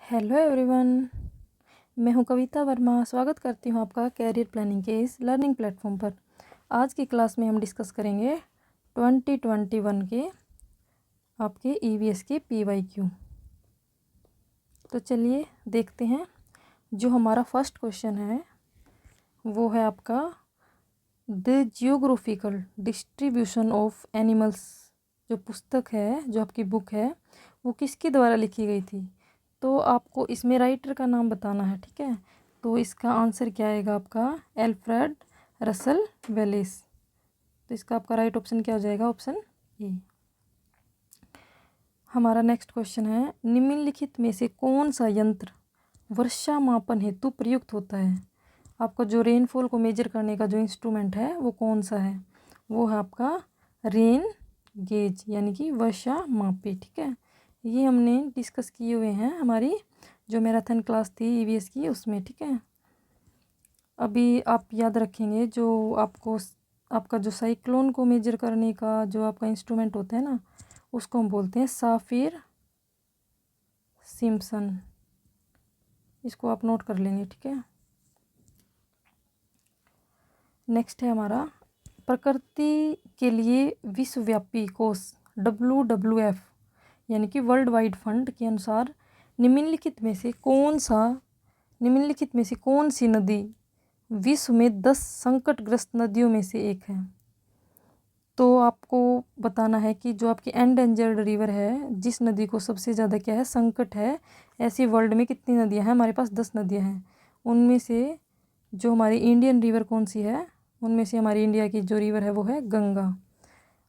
Hello everyone, मैं हूं कविता वर्मा। स्वागत करती हूं आपका कैरियर प्लानिंग के इस लर्निंग प्लेटफॉर्म पर। आज की क्लास में हम डिस्कस करेंगे 2021 के आपके ईवीएस के पीवाईक्यू। तो चलिए देखते हैं। जो हमारा फर्स्ट क्वेश्चन है वो है आपका the geographical distribution of animals. जो पुस्तक है, जो आपकी बुक है, वो किसके द्वारा लिखी गई थी? तो आपको इसमें राइटर का नाम बताना है, ठीक है। तो इसका आंसर क्या आएगा आपका? Alfred Russell Wallace. तो इसका आपका राइट ऑप्शन क्या हो जाएगा? Option A. हमारा नेक्स्ट क्वेश्चन है, निम्नलिखित में से कौन सा यंत्र वर्षा मापन हेतु प्रयुक्त होता है? आपका जो रेनफॉल को मेजर करने का जो इंस्ट्रूमेंट है वो कौन सा है? वो है आपका रेन गेज, यानी कि वर्षा मापी, ठीक है। ये हमने डिस्कस किए हुए हैं हमारी जो मैराथन क्लास थी ईवीएस की, उसमें, ठीक है। अभी आप याद रखेंगे जो आपको आपका जो साइक्लोन को मेजर करने का जो आपका इंस्ट्रूमेंट होता है ना, उसको हम बोलते हैं साफिर सिम्पसन। इसको आप नोट कर लेंगे, ठीक है। नेक्स्ट है हमारा प्रकृति के लिए विश्वव्यापी कोष WWF यानी कि वर्ल्ड वाइड फंड के अनुसार निम्नलिखित में से कौन सी नदी विश्व में 10 संकटग्रस्त नदियों में से एक है? तो आपको बताना है कि जो आपकी एंडेंजर्ड रिवर है, जिस नदी को सबसे ज़्यादा क्या है, संकट है, ऐसी वर्ल्ड में कितनी नदियां हैं? हमारे पास 10 नदियां हैं। उनमें से जो हमारी इंडियन रिवर कौन सी है? उनमें से हमारी इंडिया की जो रिवर है वो है गंगा।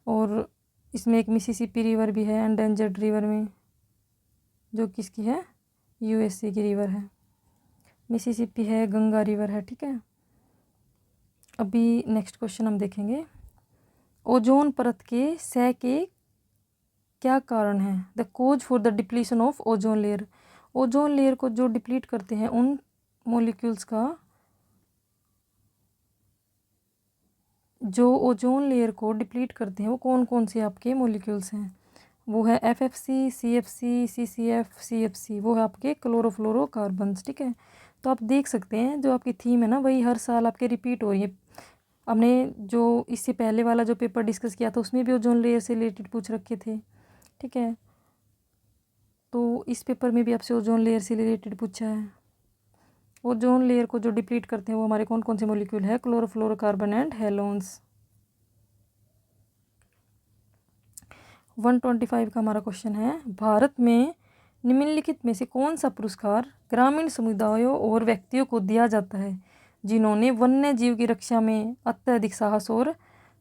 और इसमें एक मिसिसिपी रिवर भी है एंडेंजर्ड रिवर में, जो किसकी है? यूएसए की रिवर है। मिसिसिपी है, गंगा रिवर है, ठीक है। अभी नेक्स्ट क्वेश्चन हम देखेंगे, ओजोन परत के क्षय के क्या कारण है? The cause for the depletion of ozone layer. Ozone layer को जो डिप्लीट करते हैं उन मॉलिक्यूल्स का, जो ओजोन लेयर को डिप्लीट करते हैं वो कौन कौन से आपके मॉलिक्यूल्स हैं? वो है FFC, CFC, CCF, CFC। वो है आपके क्लोरोफ्लोरोकार्बन्स, ठीक है। तो आप देख सकते हैं जो आपकी थीम है ना, वही हर साल आपके रिपीट हो रही है। हमने जो इससे पहले वाला जो पेपर डिस्कस किया था उसमें भी ओजोन लेयर से रिलेटेड पूछ रखे थे, ठीक है। तो इस पेपर में भी आपसे ओजोन लेयर से रिलेटेड पूछा है। ओजोन लेयर को जो डिप्लीट करते हैं वो हमारे कौन कौन से मॉलिक्यूल है? Chlorofluorocarbon and halons. 125 का हमारा क्वेश्चन है, भारत में निम्नलिखित में से कौन सा पुरस्कार ग्रामीण समुदायों और व्यक्तियों को दिया जाता है जिन्होंने वन्य जीव की रक्षा में अत्यधिक साहस और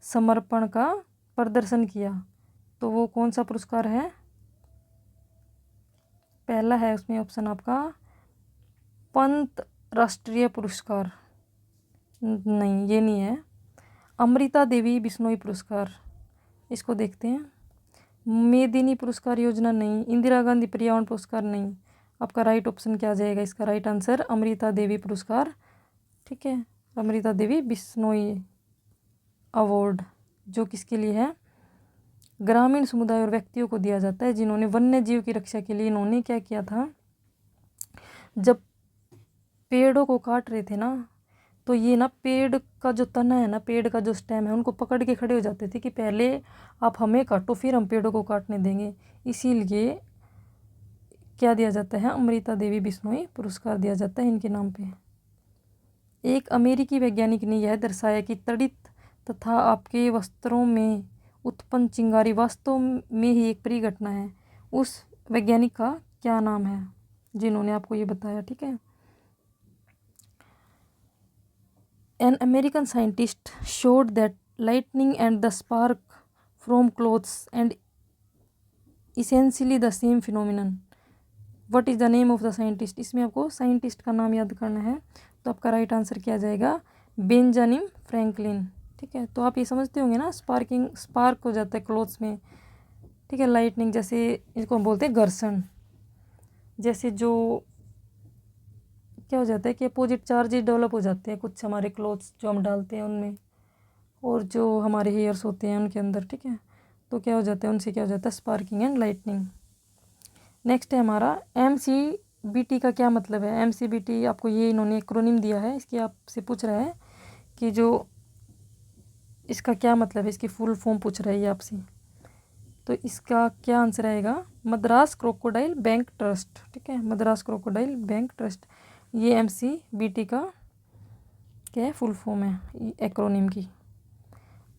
समर्पण का प्रदर्शन किया? तो वो कौन सा पुरस्कार है? पहला है उसमें ऑप्शन आपका पंत राष्ट्रीय पुरस्कार, नहीं ये नहीं है। अमृता देवी बिश्नोई पुरस्कार, इसको देखते हैं। मेदिनी पुरस्कार योजना, नहीं। इंदिरा गांधी पर्यावरण पुरस्कार, नहीं। आपका राइट ऑप्शन क्या आ जाएगा? इसका राइट आंसर अमृता देवी पुरस्कार, ठीक है। अमृता देवी बिश्नोई अवार्ड जो किसके लिए है? ग्रामीण समुदाय और व्यक्तियों को दिया जाता है जिन्होंने वन्य जीव की रक्षा के लिए, इन्होंने क्या किया था, जब पेड़ों को काट रहे थे ना, तो ये ना पेड़ का जो तना है ना, पेड़ का जो स्टेम है, उनको पकड़ के खड़े हो जाते थे कि पहले आप हमें काटो फिर हम पेड़ों को काटने देंगे। इसीलिए क्या दिया जाता है? अमृता देवी बिश्नोई पुरस्कार दिया जाता है इनके नाम पे। एक अमेरिकी वैज्ञानिक ने यह दर्शाया कि तड़ित तथा आपके वस्त्रों में उत्पन्न चिंगारी वास्तव में ही एक परिघटना है। उस वैज्ञानिक का क्या नाम है जिन्होंने आपको ये बताया, ठीक है। An American scientist showed that lightning and the spark from clothes and essentially the same phenomenon. What is the name of the scientist? इसमें आपको साइंटिस्ट का नाम याद करना है। तो आपका राइट आंसर क्या जाएगा? बेंजामिन फ्रैंकलिन, ठीक है। तो आप ये समझते होंगे ना, स्पार्क हो जाता है क्लोथ्स में, ठीक है। लाइटनिंग जैसे इसको हम बोलते हैं घर्षण, जैसे जो क्या हो जाता है कि अपोजिट चार्जेस डेवलप हो जाते हैं कुछ हमारे क्लोथ्स जो हम डालते हैं उनमें, और जो हमारे हेयर्स होते हैं उनके अंदर, ठीक है। तो क्या हो जाता है, उनसे क्या हो जाता है? Sparking and lightning. नेक्स्ट है हमारा बीटी का क्या मतलब है, एमसीबीटी आपको ये इन्होंने एक्रोनिम दिया है, इसकी आपसे पूछ रहा है कि जो इसका क्या मतलब है, इसकी फुल फॉर्म पूछ रहा है ये आपसे। तो इसका क्या आंसर आएगा, मद्रास क्रोकोडाइल बैंक ट्रस्ट। ठीक है, मद्रास क्रोकोडाइल बैंक ट्रस्ट, ये एमसीबीटी का क्या है, फुल फॉर्म है एक्रोनिम की।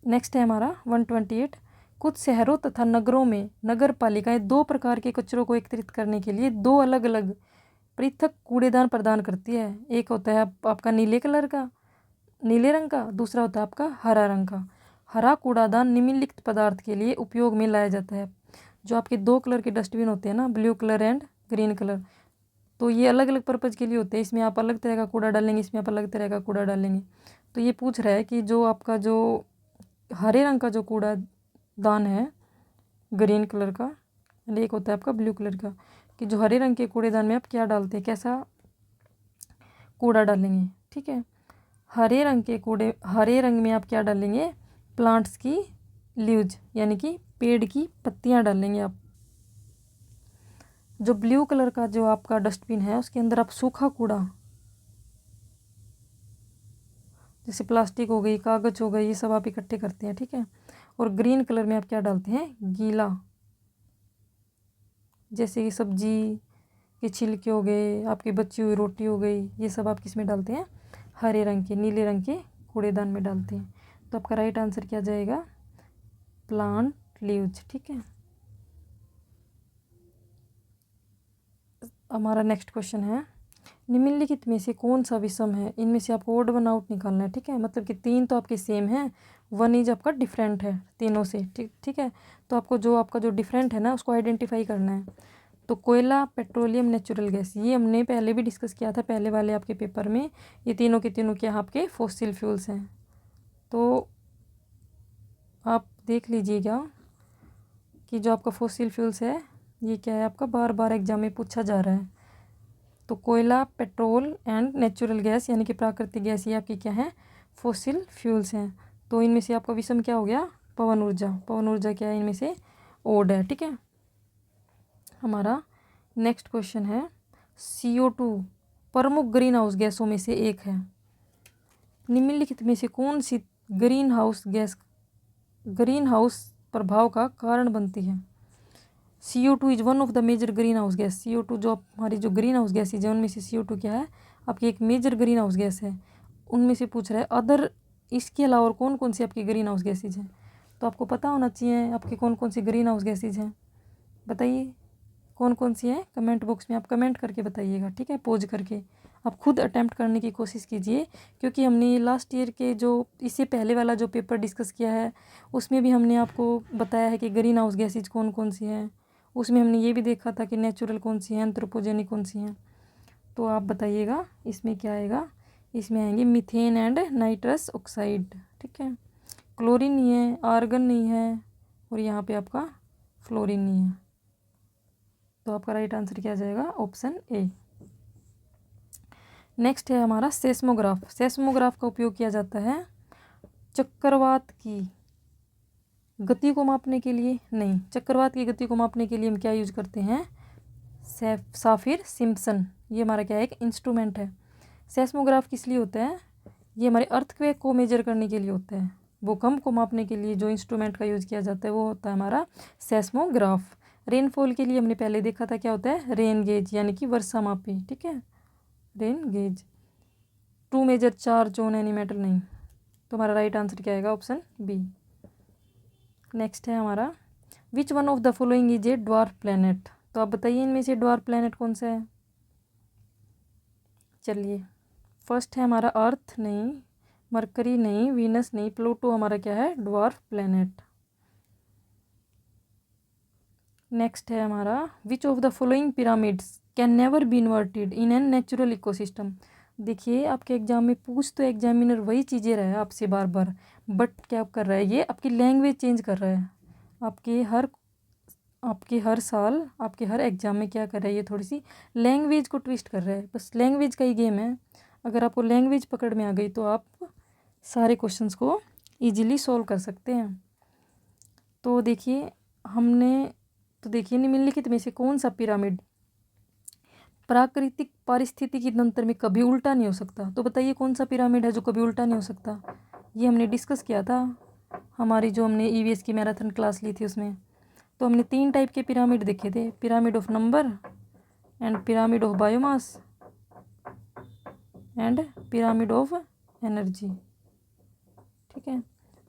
नेक्स्ट है हमारा 128, कुछ शहरों तथा नगरों में नगर पालिकाएं दो प्रकार के कचरों को एकत्रित करने के लिए दो अलग अलग पृथक कूड़ेदान प्रदान करती है। एक होता है आपका नीले रंग का, दूसरा होता है आपका हरा रंग का। हरा कूड़ादान निम्नलिखित पदार्थ के लिए उपयोग में लाया जाता है। जो आपके दो कलर के डस्टबिन होते हैं ना, blue colour and green colour, तो ये अलग अलग पर्पज़ के लिए होते हैं। इसमें आप अलग तरह का कूड़ा डालेंगे, इसमें आप अलग तरह का कूड़ा डालेंगे। तो ये पूछ रहा है कि जो आपका जो हरे रंग का जो कूड़ादान है ग्रीन कलर का, एक होता है आपका ब्लू कलर का, कि जो हरे रंग के कूड़ेदान में आप क्या डालते हैं, कैसा कूड़ा डालेंगे। ठीक है, हरे रंग में आप क्या डालेंगे, प्लांट्स की लीव्स यानी कि पेड़ की पत्तियां डालेंगे आप। जो ब्लू कलर का जो आपका डस्टबिन है उसके अंदर आप सूखा कूड़ा, जैसे प्लास्टिक हो गई, कागज़ हो गई, ये सब आप इकट्ठे करते हैं। ठीक है, और ग्रीन कलर में आप क्या डालते हैं, गीला, जैसे कि सब्जी के छिलके हो गए, आपकी बची हुई रोटी हो गई, ये सब आप किस में डालते हैं, हरे रंग के, नीले रंग के कूड़ेदान में डालते हैं। तो आपका राइट आंसर क्या जाएगा, प्लांट लीव्स। ठीक है, हमारा नेक्स्ट क्वेश्चन है, निम्नलिखित में से कौन सा विषम है, इनमें से आपको ओड वन आउट निकालना है। ठीक है, मतलब कि तीन तो आपके सेम है, वन इज आपका डिफरेंट है तीनों से। ठीक है, तो आपको जो आपका जो डिफरेंट है ना उसको आइडेंटिफाई करना है। तो कोयला, पेट्रोलियम, नेचुरल गैस, ये हमने पहले भी डिस्कस किया था पहले वाले आपके पेपर में। ये तीनों के तीनों क्या आपके फॉसिल फ्यूल्स हैं। तो आप देख लीजिएगा कि जो आपका फॉसिल फ्यूल्स है ये क्या है, आपका बार बार एग्जाम में पूछा जा रहा है। तो कोयला, पेट्रोल एंड नेचुरल गैस यानी कि प्राकृतिक गैस, ये आपकी क्या है, फॉसिल फ्यूल्स हैं। तो इनमें से आपका विषम क्या हो गया, पवन ऊर्जा। पवन ऊर्जा क्या है, इनमें से ओड है। ठीक है, हमारा नेक्स्ट क्वेश्चन है, CO2 प्रमुख ग्रीन हाउस गैसों में से एक है। निम्नलिखित में से कौन सी ग्रीन हाउस प्रभाव का कारण बनती है। CO2 is one of the major greenhouse gas. CO2 जो हमारी जो ग्रीन हाउस गैसेज है उनमें से CO2 क्या है, आपकी एक मेजर ग्रीन हाउस गैस है। उनमें से पूछ रहा है अदर, इसके अलावा और कौन कौन सी आपकी ग्रीन हाउस गैसेज हैं। तो आपको पता होना चाहिए आपकी कौन कौन सी ग्रीन हाउस गैसेज हैं, बताइए कौन कौन सी हैं, कमेंट बॉक्स में आप कमेंट करके बताइएगा। ठीक है, पोज करके आप खुद अटैम्प्ट करने की कोशिश कीजिए, क्योंकि हमने लास्ट ईयर के जो इससे पहले वाला जो पेपर डिस्कस किया है उसमें भी हमने आपको बताया है कि ग्रीन हाउस गैसेज कौन कौन सी हैं। उसमें हमने ये भी देखा था कि नेचुरल कौन सी हैं, एंथ्रोपोजेनिक कौन सी हैं। तो आप बताइएगा इसमें क्या आएगा, इसमें आएंगे मीथेन एंड नाइट्रस ऑक्साइड। ठीक है, क्लोरीन नहीं है, आर्गन नहीं है, और यहाँ पे आपका फ्लोरीन नहीं है। तो आपका राइट आंसर क्या जाएगा, ऑप्शन ए। नेक्स्ट है हमारा सेस्मोग्राफ। सेस्मोग्राफ का उपयोग किया जाता है चक्रवात की गति को मापने के लिए, नहीं, चक्रवात की गति को मापने के लिए हम क्या यूज करते हैं, साफिर सिम्पसन, ये हमारा क्या है, एक इंस्ट्रूमेंट है। सेस्मोग्राफ किस लिए होता है, ये हमारे अर्थक्वेक को मेजर करने के लिए होता है। भूकंप को मापने के लिए जो इंस्ट्रूमेंट का यूज़ किया जाता है वो होता है हमारा सेस्मोग्राफ। रेनफॉल के लिए हमने पहले देखा था क्या होता है, रेन गेज यानी कि वर्षा मापी। ठीक है, rain gauge. To measure charge on any metal, नहीं। तो हमारा राइट आंसर क्या आएगा, ऑप्शन बी। नेक्स्ट है हमारा, which one of the following is a dwarf planet. तो आप बताइए इनमें से ड्वार्फ प्लैनेट कौन सा है। चलिए, फर्स्ट है हमारा अर्थ नहीं, मरकरी नहीं, वीनस नहीं, प्लूटो हमारा क्या है, ड्वार्फ प्लैनेट। नेक्स्ट है हमारा, विच of the following pyramids can never be inverted in an natural ecosystem. देखिए आपके एग्जाम में पूछ तो एग्जामिनर वही चीज़ें रहा है आपसे बार बार, बट क्या कर रहा है, ये आपकी लैंग्वेज चेंज कर रहा है। आपके हर साल आपके हर एग्जाम में क्या कर रहा है, ये थोड़ी सी लैंग्वेज को ट्विस्ट कर रहा है। बस लैंग्वेज का ही गेम है। अगर आपको लैंग्वेज पकड़ में आ गई तो आप सारे क्वेश्चंस को इजीली सॉल्व कर सकते हैं। तो देखिए निम्नलिखित में से कौन सा पिरामिड प्राकृतिक पारिस्थितिकी तंत्र में कभी उल्टा नहीं हो सकता। तो बताइए कौन सा पिरामिड है जो कभी उल्टा नहीं हो सकता। ये हमने डिस्कस किया था हमारी जो हमने ईवीएस की मैराथन क्लास ली थी उसमें। तो हमने 3 टाइप के पिरामिड देखे थे, pyramid of number and pyramid of biomass and pyramid of energy. ठीक है,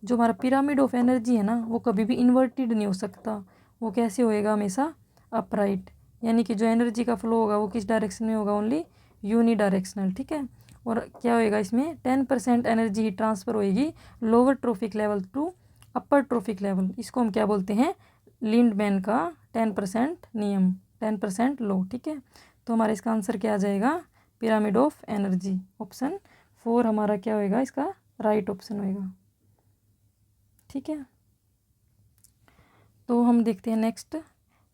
जो हमारा पिरामिड ऑफ एनर्जी है ना वो कभी भी इन्वर्टेड नहीं हो सकता। वो कैसे होएगा, हमेशा अपराइट, यानी कि जो एनर्जी का फ्लो होगा वो किस डायरेक्शन में होगा, ओनली यूनी डायरेक्शनल। ठीक है, और क्या होएगा इसमें 10% एनर्जी ही ट्रांसफ़र होएगी lower trophic level to upper trophic level. इसको हम क्या बोलते हैं, लिंडमैन का 10% नियम, 10% लो। ठीक है, तो हमारा इसका आंसर क्या आ जाएगा, पिरामिड ऑफ एनर्जी। ऑप्शन 4 हमारा क्या होएगा, इसका राइट ऑप्शन होएगा। ठीक है, तो हम देखते हैं next,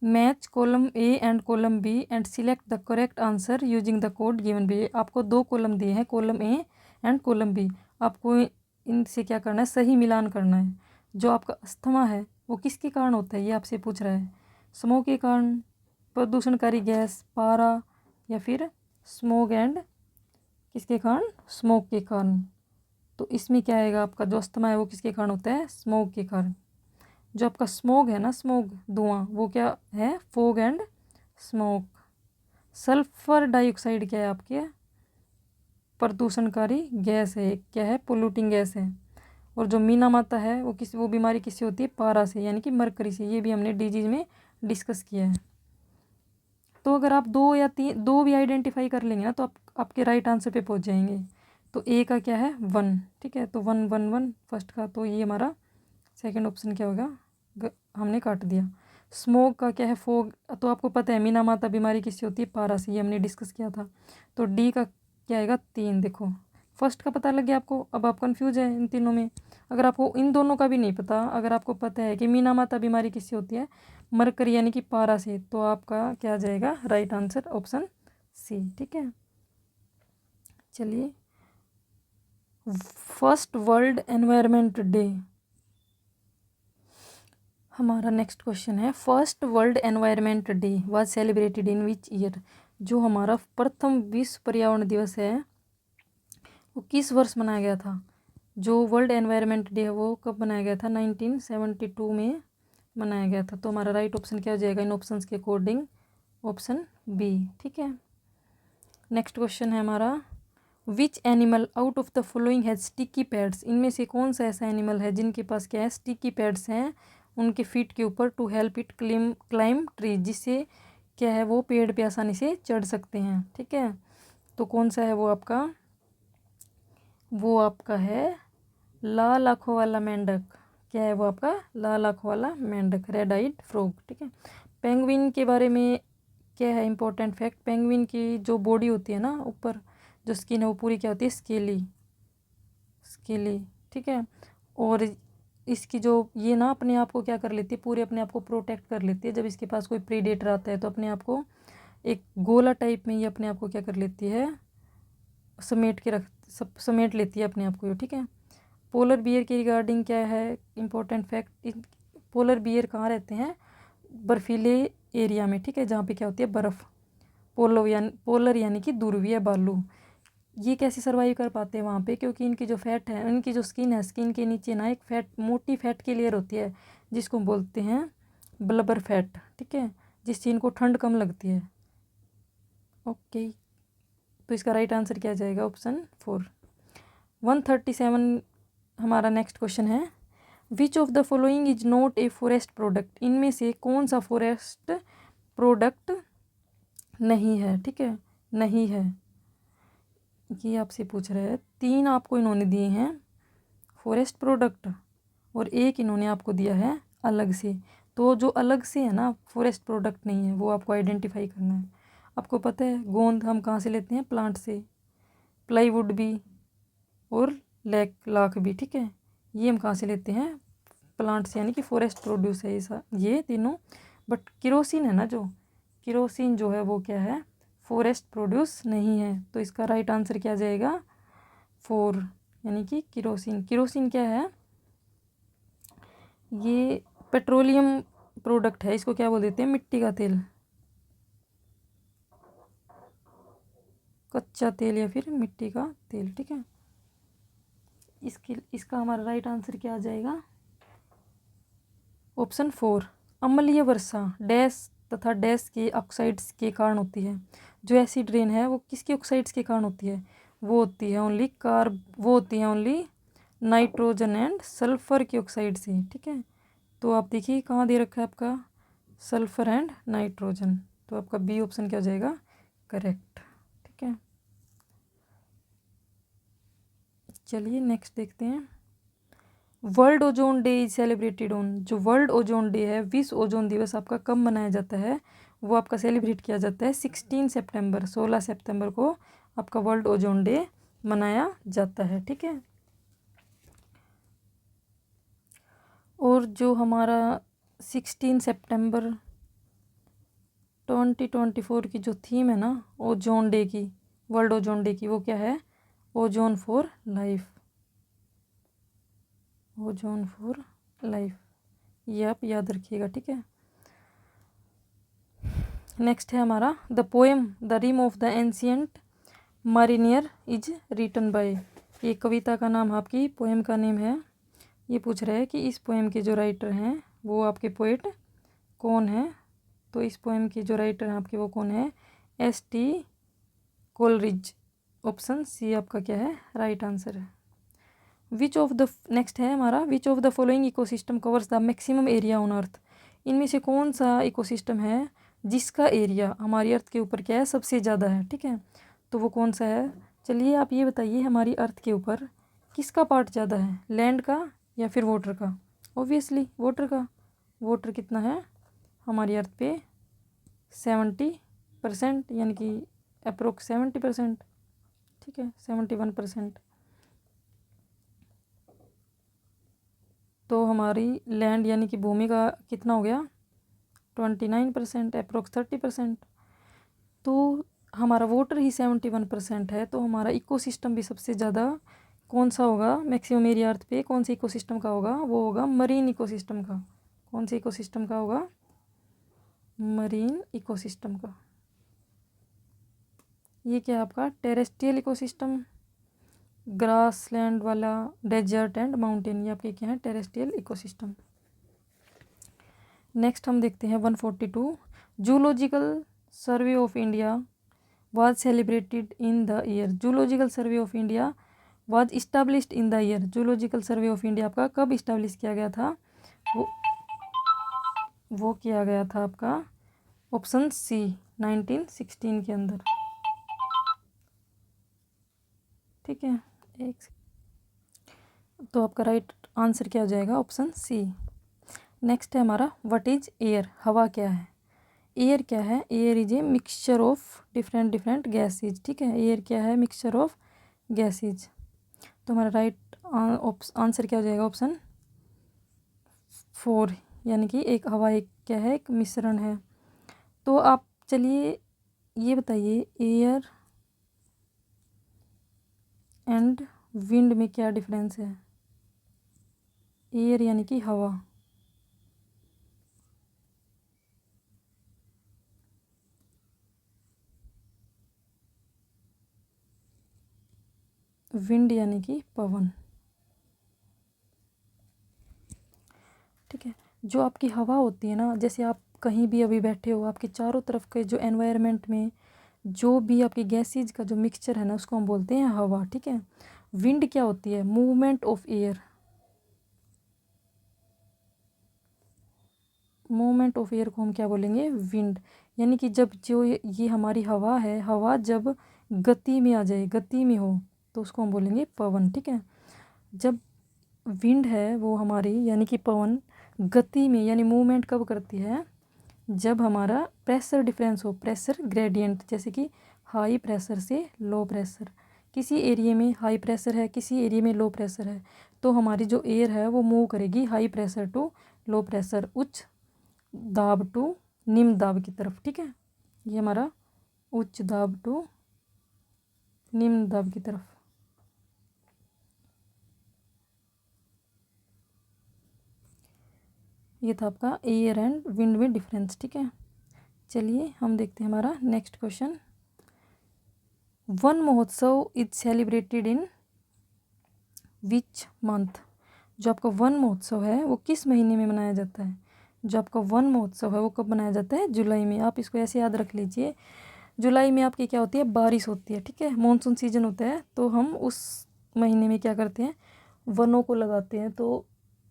match column A and column B and select the correct answer using the code given B. आपको 2 कॉलम दिए हैं, column A and column B. आपको इनसे क्या करना है, सही मिलान करना है। जो आपका अस्थमा है वो किसके कारण होता है, ये आपसे पूछ रहा है। स्मोक के कारण, प्रदूषणकारी गैस, पारा, या फिर स्मोक एंड किसके कारण, स्मोक के कारण। तो इसमें क्या आएगा, आपका जो अस्थमा है वो किसके कारण होता है, स्मोक के कारण। जो आपका स्मोक है ना, स्मोक धुआं, वो क्या है, fog and smoke. Sulphur dioxide क्या है, आपके प्रदूषणकारी गैस है, क्या है, पोल्यूटिंग गैस है। और जो मीना माता है वो बीमारी किससे होती है, पारा से, यानी कि मरकरी से। ये भी हमने डिजीज में डिस्कस किया है। तो अगर आप 2 या 3 2 भी आइडेंटिफाई कर लेंगे ना तो आपके राइट आंसर पे पहुंच जाएंगे। तो ए का क्या है, 1। ठीक है, तो 1 1 1 फर्स्ट का, तो ये हमारा सेकंड ऑप्शन क्या होगा, हमने काट दिया। स्मोक का क्या है, फोग, तो आपको पता है मीना माता बीमारी किससे होती है, पारा से, ये हमने डिस्कस किया था। तो डी का क्या आएगा, 3। देखो फर्स्ट का पता लग गया आपको, अब आप कंफ्यूज है इन तीनों में। अगर आपको इन दोनों का भी नहीं पता, अगर आपको पता है कि मीना माता बीमारी किससे होती है, मरकरी यानी कि पारा से, तो आपका क्या आ जाएगा, राइट आंसर ऑप्शन सी। ठीक है, चलिए, फर्स्ट वर्ल्ड एनवायरनमेंट डे, हमारा नेक्स्ट क्वेश्चन है, first world environment day was celebrated in which year. जो हमारा प्रथम विश्व पर्यावरण दिवस है वो किस वर्ष मनाया गया था। जो वर्ल्ड एनवायरनमेंट डे है वो कब मनाया गया था, 1972 में मनाया गया था। तो हमारा राइट ऑप्शन क्या हो जाएगा इन ऑप्शंस के अकॉर्डिंग, ऑप्शन बी। ठीक है, नेक्स्ट क्वेश्चन है हमारा, which animal out of the following has sticky pads. इनमें से कौन सा ऐसा एनिमल है जिनके पास क्या है, स्टिकी पैड्स हैं उनके फीट के ऊपर, to help it climb tree, जिससे क्या है वो पेड़ पे आसानी से चढ़ सकते हैं। ठीक है, तो कौन सा है वो आपका है लाल आँखों वाला मेंढक। क्या है वो आपका, लाल आँखों वाला मेंढक, रेड आइड फ्रॉग। ठीक है, पेंगुइन के बारे में क्या है इंपॉर्टेंट फैक्ट, पेंगुइन की जो बॉडी होती है ना, ऊपर जो स्किन है वो पूरी क्या होती है, स्केली। ठीक है, और इसकी जो ये ना अपने आप को क्या कर लेती है, पूरे अपने आप को प्रोटेक्ट कर लेती है। जब इसके पास कोई प्रीडेटर आता है तो अपने आप को एक गोला टाइप में ये अपने आप को क्या कर लेती है, समेट लेती है अपने आप को। ठीक है, पोलर बियर के रिगार्डिंग क्या है इंपॉर्टेंट फैक्ट, पोलर बियर कहाँ रहते हैं, बर्फीले एरिया में। ठीक है, जहाँ पे क्या होती है, बर्फ़। पोलर यानी कि ध्रुवीय भालू। ये कैसे सर्वाइव कर पाते हैं वहाँ पे, क्योंकि इनकी जो फैट है, इनकी जो स्किन है, स्किन के नीचे ना एक मोटी फैट की लेयर होती है जिसको बोलते हैं ब्लबर फैट। ठीक है, जिससे इनको ठंड कम लगती है। ओके, तो इसका राइट आंसर क्या जाएगा, ऑप्शन 4। 137 हमारा नेक्स्ट क्वेश्चन है, विच of the following is not a forest product. इनमें से कौन सा फॉरेस्ट प्रोडक्ट नहीं है। ठीक है, नहीं है, ये आपसे पूछ रहे हैं। 3 आपको इन्होंने दिए हैं फॉरेस्ट प्रोडक्ट और एक इन्होंने आपको दिया है अलग से। तो जो अलग से है ना फॉरेस्ट प्रोडक्ट नहीं है, वो आपको आइडेंटिफाई करना है। आपको पता है गोंद हम कहाँ से लेते हैं, प्लांट से, प्लाईवुड भी और लाख भी। ठीक है, ये हम कहाँ से लेते हैं, प्लांट से, यानी कि फॉरेस्ट प्रोड्यूस है ये तीनों। बट किरोसिन है ना, जो किरोसिन जो है वो क्या है, फॉरेस्ट प्रोड्यूस नहीं है। तो इसका राइट आंसर क्या जाएगा, 4, यानी कि किरोसिन। किरोसिन क्या है, ये पेट्रोलियम प्रोडक्ट है, इसको क्या बोल देते हैं, मिट्टी का तेल। कच्चा तेल या फिर मिट्टी का तेल, ठीक है। इसका हमारा राइट आंसर क्या आ जाएगा? ऑप्शन 4, अम्लीय वर्षा डैश तथा डैश के ऑक्साइड्स के कारण होती है। जो एसिड रेन है वो किसके ऑक्साइड्स के कारण होती है? वो होती है ओनली नाइट्रोजन एंड सल्फर के ऑक्साइड से, ठीक है। तो आप देखिए कहाँ दे रखा है आपका सल्फर एंड नाइट्रोजन, तो आपका बी ऑप्शन क्या हो जाएगा? करेक्ट, ठीक है। चलिए नेक्स्ट देखते हैं। World ozone day is celebrated on, जो वर्ल्ड ओजोन डे है, विश्व ओजोन दिवस आपका कब मनाया जाता है? वो आपका सेलिब्रेट किया जाता है 16 सितंबर को आपका वर्ल्ड ओजोन डे मनाया जाता है, ठीक है। और जो हमारा 16 सितंबर 2024 की जो थीम है ना ओजोन डे की, वर्ल्ड ओजोन डे की, वो क्या है? Ozone for life, ozone for life, ये आप याद रखिएगा, ठीक है। नेक्स्ट है हमारा the poem the rime of the ancient mariner is written by, ये कविता का नाम आपकी पोएम का नेम है। ये पूछ रहा है कि इस पोएम के जो राइटर हैं वो आपके पोएट कौन है? तो इस पोएम के जो राइटर हैं आपके वो कौन है? S.T. कोलरिज, ऑप्शन सी आपका क्या है? राइट आंसर है। विच ऑफ द नेक्स्ट है हमारा विच of the following ecosystem covers the maximum area on earth, इनमें से कौन सा इकोसिस्टम है जिसका एरिया हमारी अर्थ के ऊपर क्या है? सबसे ज़्यादा है, ठीक है। तो वो कौन सा है? चलिए आप ये बताइए हमारी अर्थ के ऊपर किसका पार्ट ज़्यादा है, लैंड का या फिर वाटर का? ऑब्वियसली वाटर का। वाटर कितना है हमारी अर्थ पे? 70%, यानी कि अप्रोक्स 70%, ठीक है, 71%। तो हमारी लैंड यानी कि भूमि का कितना हो गया? 29%, अप्रोक्स 30%। तो हमारा वाटर ही 71% है, तो हमारा इकोसिस्टम भी सबसे ज़्यादा कौन सा होगा? मैक्सिमम एरिया अर्थ पे कौन से इकोसिस्टम का होगा? वो होगा मरीन इकोसिस्टम का। कौन से इकोसिस्टम का होगा? मरीन इकोसिस्टम का। ये क्या है आपका? टेरेस्ट्रियल इकोसिस्टम, ग्रासलैंड वाला, डेजर्ट एंड माउंटेन, ये आपके क्या है? Terrestrial ecosystem. नेक्स्ट हम देखते हैं 142, zoological survey of India was celebrated in the year, zoological survey of India was established in the year, zoological survey of India आपका कब इस्टेब्लिश किया गया था? वो किया गया था आपका ऑप्शन सी 1916 के अंदर, ठीक है। एक तो आपका राइट आंसर क्या हो जाएगा? ऑप्शन सी। नेक्स्ट है हमारा व्हाट इज एयर, हवा क्या है? एयर क्या है? Air is a mixture of different gases, ठीक है। एयर क्या है? Mixture of gases. तो हमारा राइट आंसर क्या हो जाएगा? ऑप्शन 4, यानी कि एक हवा एक क्या है? एक मिश्रण है। तो आप चलिए ये बताइए एयर एंड विंड में क्या डिफरेंस है? एयर यानी कि हवा, विंड यानी कि पवन, ठीक है। जो आपकी हवा होती है ना, जैसे आप कहीं भी अभी बैठे हो, आपके चारों तरफ के जो एनवायरनमेंट में जो भी आपकी गैसेज का जो मिक्सचर है ना उसको हम बोलते हैं हवा, ठीक है। विंड क्या होती है? Movement of air, movement of air को हम क्या बोलेंगे? विंड। यानी कि जब जो ये हमारी हवा है, हवा जब गति में आ जाए, गति में हो, तो उसको हम बोलेंगे पवन, ठीक है। जब विंड है वो हमारी यानी कि पवन गति में यानी मूवमेंट कब करती है? जब हमारा प्रेशर डिफरेंस हो, प्रेशर ग्रेडियंट, जैसे कि हाई प्रेशर से लो प्रेशर, किसी एरिया में हाई प्रेशर है, किसी एरिया में लो प्रेशर है, तो हमारी जो एयर है वो मूव करेगी high pressure to low pressure, उच्च दाब टू निम्न दाब की तरफ, ठीक है। ये हमारा उच्च दाब टू निम्न दाब की तरफ। ये था आपका एयर एंड विंड में डिफरेंस, ठीक है। चलिए हम देखते हैं हमारा नेक्स्ट क्वेश्चन। वन महोत्सव is celebrated in which month. जो आपका वन महोत्सव है वो किस महीने में मनाया जाता है? जो आपका वन महोत्सव है वो कब मनाया जाता है? जुलाई में। आप इसको ऐसे याद रख लीजिए, जुलाई में आपकी क्या होती है? बारिश होती है, ठीक है, मानसून सीजन होता है। तो हम उस महीने में क्या करते हैं? वनों को लगाते हैं। तो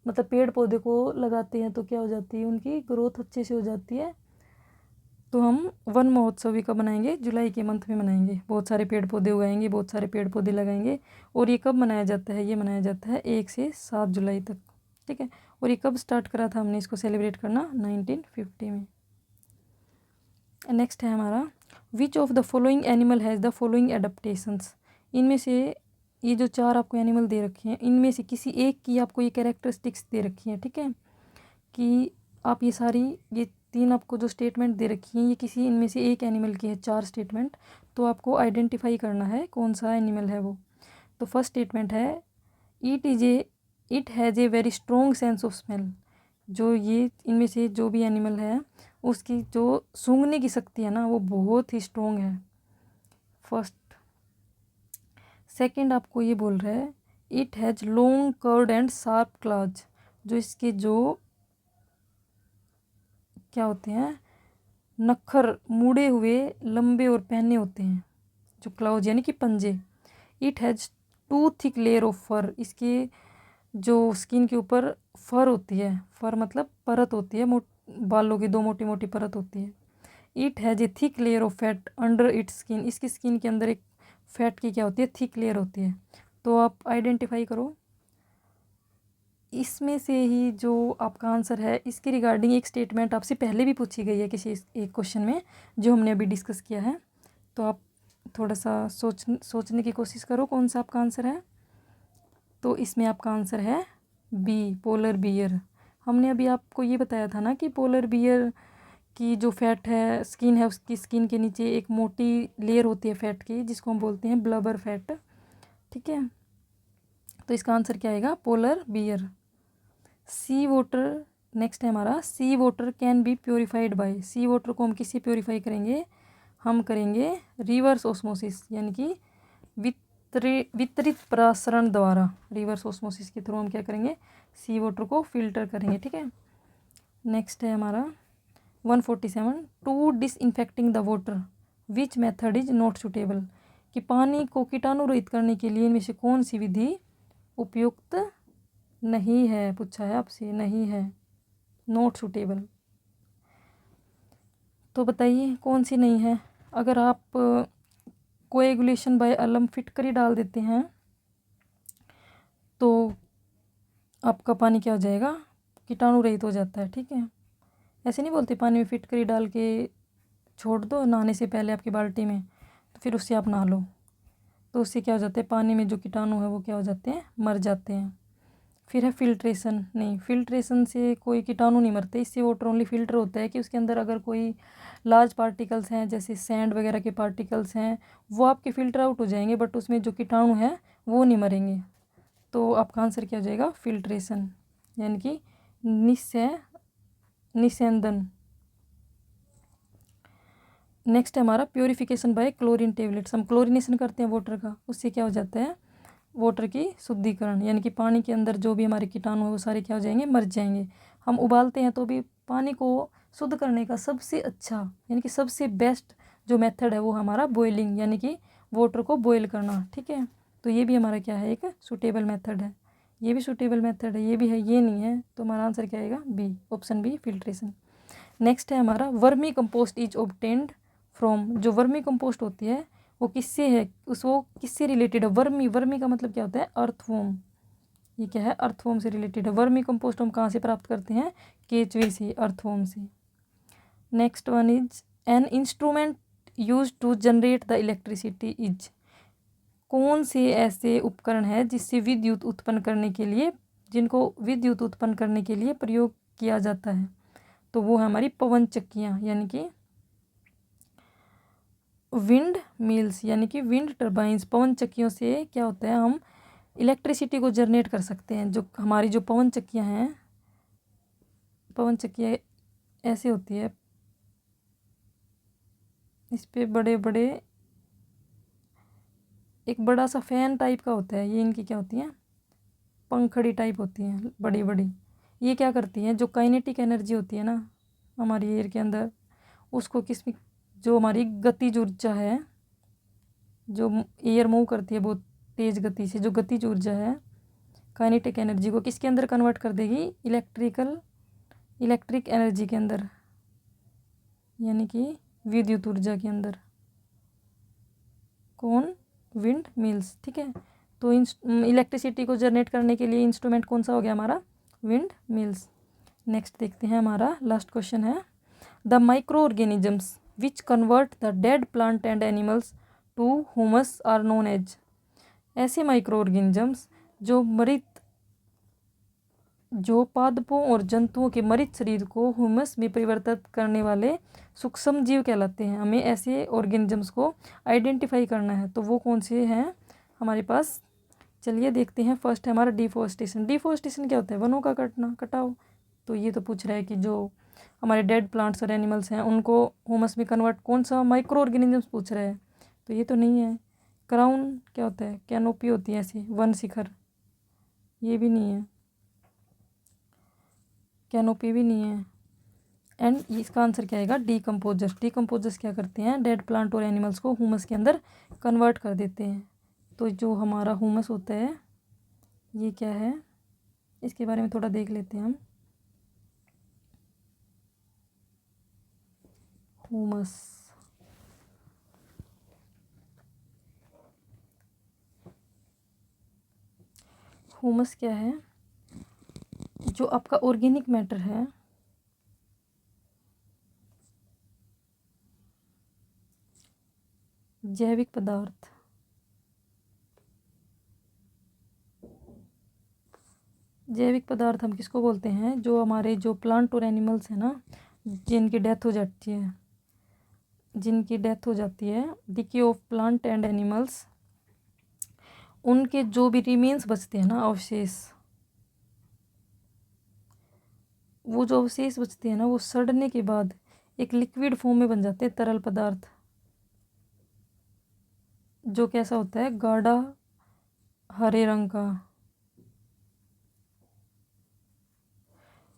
मतलब पेड़ पौधे को लगाते हैं, तो क्या हो जाती है? उनकी ग्रोथ अच्छे से हो जाती है। तो हम वन महोत्सव भी कब मनाएंगे? जुलाई के मंथ में मनाएंगे। बहुत सारे पेड़ पौधे उगाएंगे, बहुत सारे पेड़ पौधे लगाएंगे। और ये कब मनाया जाता है? ये मनाया जाता है 1 से 7 जुलाई तक, ठीक है। और ये कब स्टार्ट करा था हमने इसको सेलिब्रेट करना? 1950 में। नेक्स्ट है हमारा, विच of the following animal has the following adaptations. इनमें से ये जो 4 आपको एनिमल दे रखे हैं, इनमें से किसी एक की आपको ये कैरेक्टरिस्टिक्स दे रखी हैं, ठीक है, कि आप ये सारी ये 3 आपको जो स्टेटमेंट दे रखी हैं, ये किसी इनमें से एक एनिमल की है, 4 स्टेटमेंट। तो आपको आइडेंटिफाई करना है कौन सा एनिमल है वो। तो फर्स्ट स्टेटमेंट है, it has a very strong sense of smell. जो ये इनमें से जो भी एनिमल है उसकी जो सूंघने की शक्ति है ना वो बहुत ही स्ट्रॉन्ग है, फर्स्ट। सेकंड आपको ये बोल रहा है, it has long curved and sharp clause. जो इसके जो क्या होते हैं? नखर मुड़े हुए, लंबे और पहने होते हैं, जो क्लाउज यानी कि पंजे। It has two thick layer of fur. इसके जो स्किन के ऊपर फर होती है, फर मतलब परत होती है, बालों की 2 मोटी मोटी परत होती है। It has a thick layer of fat under its skin. इसकी स्किन के अंदर एक फैट की क्या होती है? थिक लेयर होती है। तो आप आइडेंटिफाई करो। इसमें से ही जो आपका आंसर है, इसके रिगार्डिंग एक स्टेटमेंट आपसे पहले भी पूछी गई है किसी एक क्वेश्चन में, जो हमने अभी डिस्कस किया है। तो आप थोड़ा सा सोचने की कोशिश करो कौन सा आपका आंसर है। तो इसमें आपका आंसर है बी, पोलर बियर। हमने अभी आपको ये बताया था ना कि पोलर बियर की जो फैट है, स्किन है, उसकी स्किन के नीचे एक मोटी लेयर होती है फैट की, जिसको हम बोलते हैं ब्लबर फैट, ठीक है। तो इसका आंसर क्या आएगा? Polar bear. Sea water, next है हमारा, sea water can be purified by. Sea water को हम किससे प्योरीफाई करेंगे? हम करेंगे रिवर्स ऑस्मोसिस, यानी कि वितरित प्रसारण द्वारा। रिवर्स ऑस्मोसिस के थ्रू हम क्या करेंगे? सी वाटर को फिल्टर करेंगे, ठीक है। नेक्स्ट है हमारा 147, to disinfecting the water which method is not suitable. कि पानी को कीटाणु रहित करने के लिए इनमें से कौन सी विधि उपयुक्त नहीं है? पूछा है आपसे, नहीं है, नॉट सुटेबल। तो बताइए कौन सी नहीं है? अगर आप कोएगुलेशन बाय अलम फिटकरी डाल देते हैं तो आपका पानी क्या हो जाएगा? कीटाणु रहित हो जाता है, ठीक है। ऐसे नहीं बोलते पानी में फिटकरी डाल के छोड़ दो नहाने से पहले आपकी बाल्टी में, तो फिर उससे आप नहा लो, तो उससे क्या हो जाता है? पानी में जो कीटाणु है वो क्या हो जाते हैं? मर जाते हैं। फिर है फिल्ट्रेशन। नहीं, फिल्ट्रेशन से कोई कीटाणु नहीं मरते। इससे वाटर ओनली फिल्टर होता है कि उसके अंदर अगर कोई लार्ज पार्टिकल्स हैं, जैसे सैंड वगैरह के पार्टिकल्स हैं, वो आपके फिल्टर आउट हो जाएंगे, बट उसमें जो कीटाणु हैं वो नहीं मरेंगे। तो आपका आंसर क्या हो जाएगा? फिल्ट्रेशन, यानी कि निस्यंदन। नेक्स्ट है हमारा प्योरीफिकेशन बाय क्लोरीन टेबलेट्स। हम क्लोरीनेशन करते हैं वाटर का, उससे क्या हो जाता है? वाटर की शुद्धिकरण, यानी कि पानी के अंदर जो भी हमारे कीटाणु है वो सारे क्या हो जाएंगे? मर जाएंगे। हम उबालते हैं तो भी पानी को शुद्ध करने का सबसे अच्छा, यानी कि सबसे बेस्ट जो मेथड है वो हमारा बॉइलिंग, यानी कि वाटर को बॉयल करना, ठीक है। तो ये भी हमारा क्या है? एक सूटेबल मेथड है। ये भी सूटेबल मेथड है, ये भी है, ये नहीं है। तो हमारा आंसर क्या आएगा? B, option B, filtration. Next है हमारा, vermicompost is obtained from. जो वर्मी कंपोस्ट होती है वो किससे है? वो किससे रिलेटेड है? वर्मी, वर्मी का मतलब क्या होता है? अर्थवॉर्म। ये क्या है? अर्थवॉर्म से रिलेटेड है। वर्मी कंपोस्ट हम कहाँ से प्राप्त करते हैं? केचुए से, अर्थवॉर्म से। Next one is, an instrument use to generate the electricity is. कौन से ऐसे उपकरण है जिससे विद्युत उत्पन्न करने के लिए, जिनको विद्युत उत्पन्न करने के लिए प्रयोग किया जाता है? तो वो है हमारी पवन चक्कियाँ, यानी कि विंड मिल्स, यानी कि विंड टर्बाइंस। पवन चक्कियों से क्या होता है? हम इलेक्ट्रिसिटी को जनरेट कर सकते हैं। जो हमारी जो पवन चक्कियाँ हैं, पवन चक्कियाँ ऐसे होती है, इस पे बड़े बड़े एक बड़ा सा फैन टाइप का होता है, ये इनकी क्या होती हैं, पंखड़ी टाइप होती हैं बड़ी बड़ी। ये क्या करती हैं, जो काइनेटिक एनर्जी होती है ना हमारी एयर के अंदर, उसको किस में, जो हमारी गतिज ऊर्जा है, जो एयर मूव करती है बहुत तेज़ गति से, जो गतिज ऊर्जा है काइनेटिक एनर्जी को किसके अंदर कन्वर्ट कर देगी, इलेक्ट्रिक एनर्जी के अंदर, यानी कि विद्युत ऊर्जा के अंदर। कौन, विंड मिल्स, ठीक है। तो इलेक्ट्रिसिटी को जनरेट करने के लिए इंस्ट्रूमेंट कौन सा हो गया हमारा, विंड मिल्स। नेक्स्ट देखते हैं, हमारा लास्ट क्वेश्चन है, the microorganisms which convert the dead plant and animals to humus are known as. ऐसे माइक्रो ऑर्गेनिजम्स जो पादपों और जंतुओं के मृत शरीर को ह्यूमस में परिवर्तित करने वाले सूक्ष्म जीव कहलाते हैं। हमें ऐसे ऑर्गेनिजम्स को आइडेंटिफाई करना है, तो वो कौन से हैं हमारे पास, चलिए देखते हैं। फर्स्ट है हमारा डिफोरेस्टेशन। डिफोरेस्टेशन क्या होता है, वनों का कटना, कटाव। तो ये तो पूछ रहा है कि जो हमारे डेड प्लांट्स और एनिमल्स हैं उनको ह्यूमस में कन्वर्ट, कौन सा माइक्रो ऑर्गेनिजम्स पूछ रहा है, तो ये तो नहीं है। क्राउन क्या होता है, कैनोपी होती है ऐसी, वन शिखर, ये भी नहीं है, कैनोपी भी नहीं है। एंड इसका आंसर क्या आएगा, डीकम्पोजर्स। डीकम्पोजर्स क्या करते हैं, डेड प्लांट और एनिमल्स को ह्यूमस के अंदर कन्वर्ट कर देते हैं। तो जो हमारा ह्यूमस होता है ये क्या है, इसके बारे में थोड़ा देख लेते हैं हम। ह्यूमस, ह्यूमस क्या है, जो आपका ऑर्गेनिक मैटर है, जैविक पदार्थ, जैविक पदार्थ हम किसको बोलते हैं, जो हमारे जो प्लांट और एनिमल्स हैं ना, जिनकी डेथ हो जाती है, decay of plant and animals, उनके जो भी रिमेन्स बचते हैं ना, अवशेष, वो जो अवशेष बचते हैं ना, वो सड़ने के बाद एक लिक्विड फॉर्म में बन जाते हैं, तरल पदार्थ, जो कैसा होता है, गाढ़ा हरे रंग का,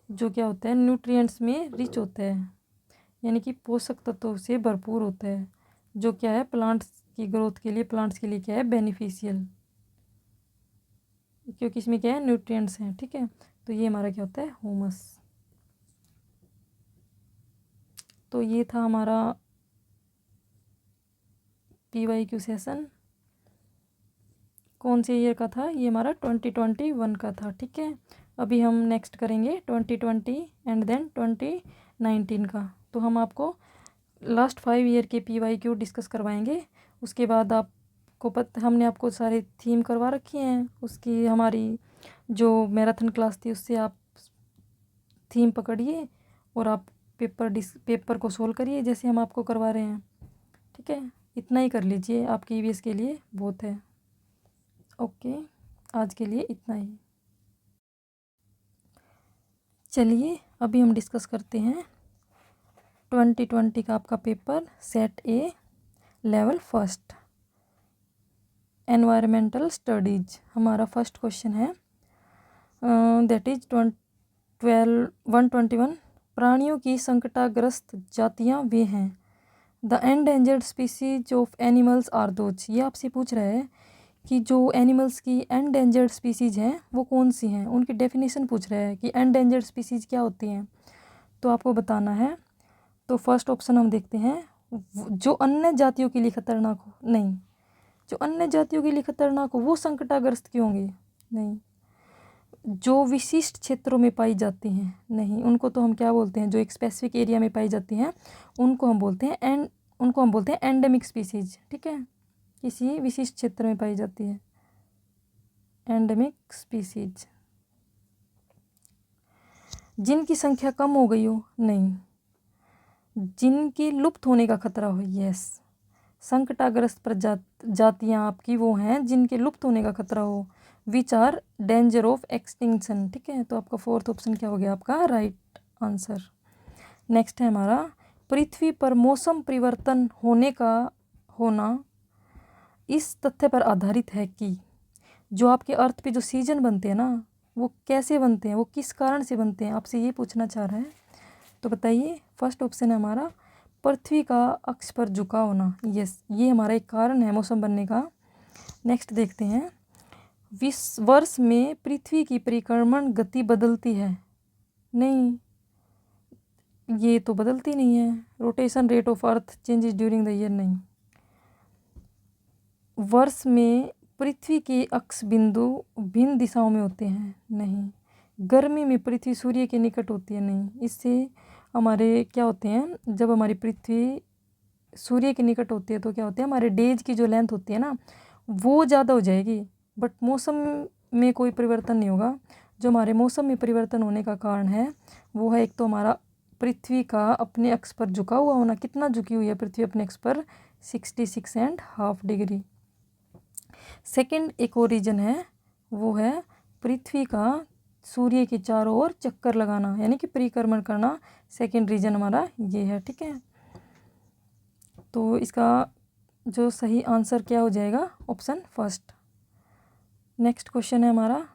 जो क्या होता है, न्यूट्रिएंट्स में रिच होता है, यानी कि पोषक तत्वों से भरपूर होता है, जो क्या है प्लांट्स की ग्रोथ के लिए, प्लांट्स के लिए क्या है, बेनिफिशियल, क्योंकि इसमें क्या है, न्यूट्रिएंट्स हैं, ठीक है। तो ये हमारा क्या होता है, ह्यूमस। तो ये था हमारा PYQ सेशन। कौन से ईयर का था ये, हमारा 2021 का था, ठीक है। अभी हम नेक्स्ट करेंगे 2020 एंड देन 2019 का। तो हम आपको लास्ट 5 ईयर के PYQ डिस्कस करवाएंगे। उसके बाद आपको हमने आपको सारे थीम करवा रखी हैं, उसकी हमारी जो मैराथन क्लास थी उससे आप थीम पकड़िए और आप पेपर को सोल्व करिए जैसे हम आपको करवा रहे हैं, ठीक है। इतना ही कर लीजिए, आपके EVS के लिए बहुत है। ओके, आज के लिए इतना ही। चलिए अभी हम डिस्कस करते हैं 2020 का आपका paper, set A level first, environmental studies. हमारा फर्स्ट क्वेश्चन है, दैट इज 121, प्राणियों की संकटाग्रस्त जातियां वे हैं। The endangered species of animals are those. ये आपसे पूछ रहा है कि जो एनिमल्स की एंडेंजर्ड स्पीसीज हैं वो कौन सी हैं, उनकी डेफिनेशन पूछ रहा है कि एंडेंजर्ड स्पीसीज क्या होती हैं, तो आपको बताना है। तो फर्स्ट ऑप्शन हम देखते हैं, जो अन्य जातियों के लिए खतरनाक हो, नहीं, जो अन्य जातियों के लिए खतरनाक हो वो संकटाग्रस्त क्यों होंगे, नहीं। जो विशिष्ट क्षेत्रों में पाई जाती हैं, नहीं, उनको तो हम क्या बोलते हैं, जो एक स्पेसिफिक एरिया में पाई जाती हैं उनको हम बोलते हैं एंडेमिक स्पीसीज, ठीक है, किसी विशिष्ट क्षेत्र में पाई जाती है, एंडेमिक स्पीसीज। जिनकी संख्या कम हो गई हो, नहीं। जिनके लुप्त होने का खतरा हो, यस। संकटाग्रस्त जातियाँ आपकी वो हैं जिनके लुप्त होने का खतरा हो, which are danger of extinction, ठीक है। तो आपका फोर्थ ऑप्शन क्या हो गया, आपका राइट आंसर। नेक्स्ट है हमारा, पृथ्वी पर मौसम परिवर्तन होना इस तथ्य पर आधारित है कि जो आपके अर्थ पे जो सीजन बनते हैं ना, वो कैसे बनते हैं, वो किस कारण से बनते हैं, आपसे ये पूछना चाह रहा है। तो बताइए, फर्स्ट ऑप्शन है हमारा पृथ्वी का अक्ष पर झुकाव होना। यस, ये हमारा एक कारण है मौसम बनने का। नेक्स्ट देखते हैं, वर्ष में पृथ्वी की परिक्रमण गति बदलती है। नहीं, ये तो बदलती नहीं है। Rotation rate of earth changes during the year, नहीं। वर्ष में पृथ्वी के अक्ष बिंदु भिन्न दिशाओं में होते हैं, नहीं। गर्मी में पृथ्वी सूर्य के निकट होती है, नहीं। इससे हमारे क्या होते हैं, जब हमारी पृथ्वी सूर्य के निकट होती है तो क्या होते हैं, हमारे डेज की जो लेंथ होती है ना, वो ज़्यादा हो जाएगी, बट मौसम में कोई परिवर्तन नहीं होगा। जो हमारे मौसम में परिवर्तन होने का कारण है वो है, एक तो हमारा पृथ्वी का अपने अक्ष पर झुका हुआ होना। कितना झुकी हुई है पृथ्वी अपने अक्ष पर? 66.5 डिग्री। सेकंड एक और रीजन है, वो है पृथ्वी का सूर्य के चारों ओर चक्कर लगाना, यानी कि परिक्रमण करना। सेकंड रीजन हमारा ये है, ठीक है। तो इसका जो सही आंसर क्या हो जाएगा? Option first. नेक्स्ट क्वेश्चन है हमारा,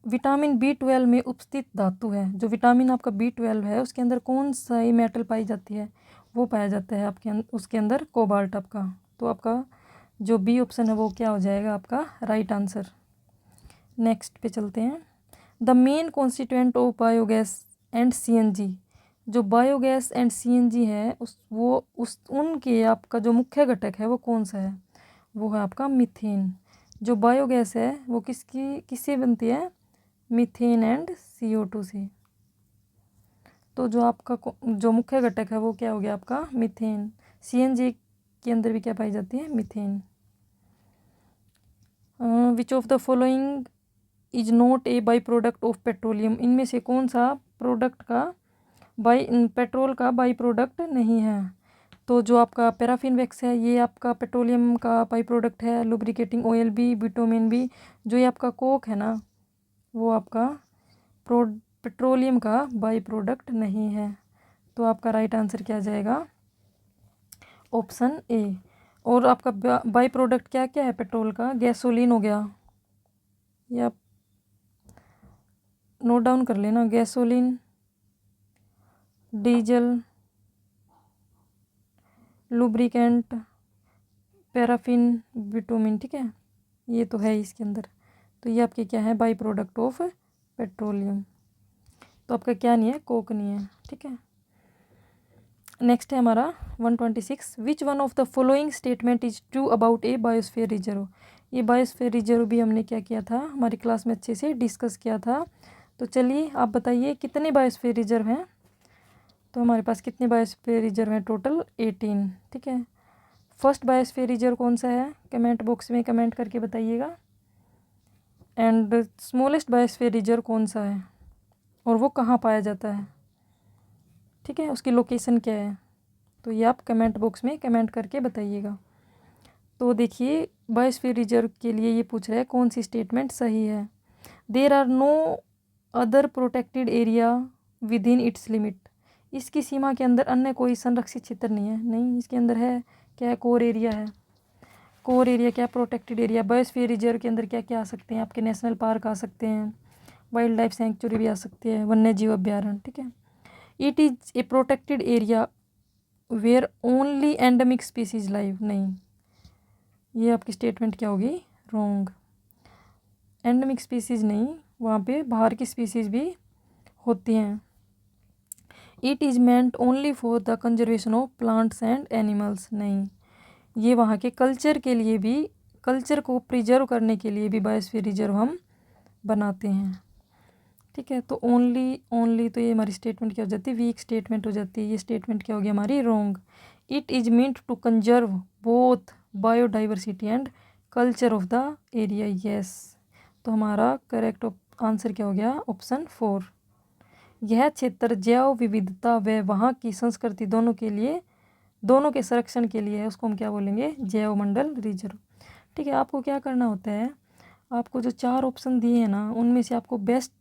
विटामिन B12 में उपस्थित धातु है। जो विटामिन आपका B12 है उसके अंदर कौन सा ही मेटल पाई जाती है? वो पाया जाता है आपके उसके अंदर कोबाल्ट आपका। तो आपका जो बी ऑप्शन है वो क्या हो जाएगा आपका राइट आंसर। नेक्स्ट पे चलते हैं, the main constituent of biogas and CNG। जो बायोगैस एंड CNG है उनके आपका जो मुख्य घटक है वो कौन सा है? वो है आपका मीथेन। जो बायोगैस है वो किससे बनती है? मीथेन एंड CO2 से। तो जो आपका जो मुख्य घटक है वो क्या हो गया आपका? मीथेन। CNG के अंदर भी क्या पाई जाती है? Methane. Which of the following is not a by product of petroleum. इनमें से कौन सा प्रोडक्ट का पेट्रोल का बाई प्रोडक्ट नहीं है? तो जो आपका पैराफिन वैक्स है ये आपका पेट्रोलियम का बाई प्रोडक्ट है। लुब्रिकेटिंग ऑयल भी, बिटुमेन भी। जो ये आपका कोक है ना, वो आपका पेट्रोलियम का बाई प्रोडक्ट नहीं है। तो आपका राइट आंसर क्या जाएगा? Option A. और आपका बाई प्रोडक्ट क्या क्या है पेट्रोल का? गैसोलीन हो गया, या नोट डाउन कर लेना, gasoline, diesel, lubricant, paraffin, bitumen, ठीक है। ये तो है इसके अंदर। तो ये आपके क्या है? By product of petroleum. तो आपका क्या नहीं है? कोक नहीं है, ठीक है। नेक्स्ट है हमारा 126, which one of the following statement is true about A biosphere reserve. ये बायोस्फीयर रिजर्व भी हमने क्या किया था, हमारी क्लास में अच्छे से डिस्कस किया था। तो चलिए आप बताइए कितने बायोस्फीयर रिजर्व हैं। तो हमारे पास कितने बायोस्फीयर रिजर्व हैं? टोटल 18, ठीक है। फर्स्ट बायोस्फीयर रिजर्व कौन सा है? कमेंट बॉक्स में कमेंट करके बताइएगा। एंड स्मॉलेस्ट बायोस्फीयर रिजर्व कौन सा है और वो कहाँ पाया जाता है, ठीक है, उसकी लोकेशन क्या है? तो ये आप कमेंट बॉक्स में कमेंट करके बताइएगा। तो देखिए, बायोस्फीयर रिजर्व के लिए ये पूछ रहा है कौन सी स्टेटमेंट सही है। There are no other protected area within its limit. इसकी सीमा के अंदर अन्य कोई संरक्षित क्षेत्र नहीं है। नहीं, इसके अंदर है क्या है? कोर एरिया है। कोर एरिया क्या? Protected area. बायोस्फीयर रिजर्व के अंदर क्या क्या आ सकते हैं आपके? नेशनल पार्क आ सकते हैं, वाइल्ड लाइफ सेंचुरी भी आ सकती है, वन्य जीव अभ्यारण्य, ठीक है। It is a protected area where only endemic species live. नहीं, ये आपकी स्टेटमेंट क्या होगी? रॉन्ग। एंडेमिक स्पीसीज नहीं, वहाँ पे बाहर की स्पीसीज भी होती हैं। It is meant only for the conservation of plants and animals. नहीं, ये वहाँ के कल्चर के लिए भी, कल्चर को प्रिजर्व करने के लिए भी बायोस्फीयर रिजर्व हम बनाते हैं, ठीक है। तो ओनली तो ये हमारी स्टेटमेंट क्या हो जाती है? वीक स्टेटमेंट हो जाती है। ये स्टेटमेंट क्या होगी हमारी? Wrong. It is meant to conserve both biodiversity and culture of the area. Yes, तो हमारा करेक्ट आंसर क्या हो गया? ऑप्शन 4। यह क्षेत्र जैव विविधता व वहाँ की संस्कृति दोनों के संरक्षण के लिए है। उसको हम क्या बोलेंगे? जैव मंडल रिजर्व, ठीक है। आपको क्या करना होता है, आपको जो 4 ऑप्शन दिए हैं ना, उनमें से आपको बेस्ट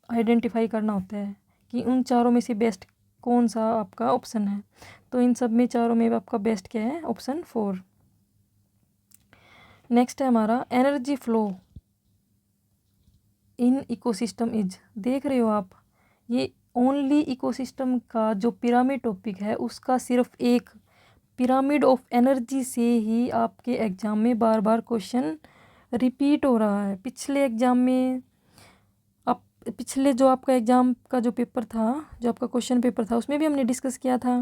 आइडेंटिफाई करना होता है कि उन चारों में से बेस्ट कौन सा आपका ऑप्शन है। तो इन सब में चारों में आपका बेस्ट क्या है? ऑप्शन 4। नेक्स्ट है हमारा energy flow in ecosystem is. देख रहे हो आप, ये ओनली इकोसिस्टम का जो पिरामिड टॉपिक है उसका सिर्फ एक पिरामिड ऑफ एनर्जी से ही आपके एग्जाम में बार बार क्वेश्चन रिपीट हो रहा है। पिछले एग्जाम में आप पिछले जो आपका एग्ज़ाम का जो पेपर था, जो आपका क्वेश्चन पेपर था, उसमें भी हमने डिस्कस किया था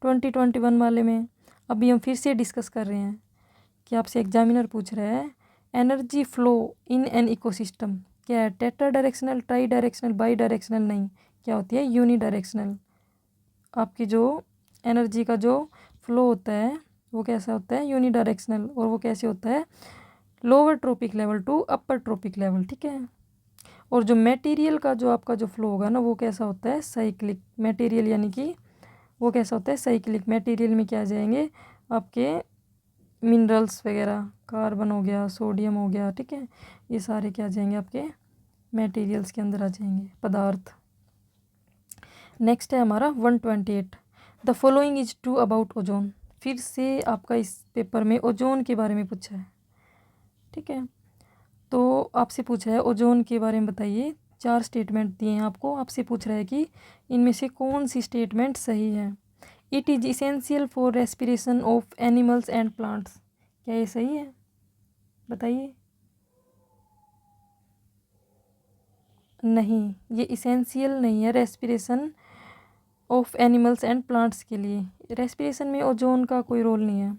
2021 वाले में। अभी हम फिर से डिस्कस कर रहे हैं कि आपसे एग्जामिनर पूछ रहा है energy flow in an ecosystem क्या है, tetra directional, try directional, by directional, नहीं, क्या होती है, यूनी डायरेक्शनल। आपकी जो एनर्जी का जो फ्लो होता है वो कैसा होता है, यूनी डायरेक्शनल, और वो कैसे होता है, lower tropic level to upper tropic level, ठीक है। और जो मटेरियल का जो आपका जो फ्लो होगा ना वो कैसा होता है, साइक्लिक मटेरियल, यानी कि वो कैसा होता है, साइक्लिक मटेरियल में क्या आ जाएंगे आपके मिनरल्स वगैरह, कार्बन हो गया, सोडियम हो गया, ठीक है, ये सारे क्या आ जाएंगे आपके मटेरियल्स के अंदर आ जाएंगे, पदार्थ। नेक्स्ट है हमारा 128, the following is true about ozone. फिर से आपका इस पेपर में ओजोन के बारे में पूछा है, ठीक है। तो आपसे पूछा है ओजोन के बारे में बताइए, 4 स्टेटमेंट दिए हैं आपको, आपसे पूछ रहा है कि इनमें से कौन सी स्टेटमेंट सही है। It is essential for respiration of animals and plants, क्या ये सही है, बताइए। नहीं, ये इसेंशियल नहीं है respiration of animals and plants के लिए। रेस्पिरेशन में ओजोन का कोई रोल नहीं है।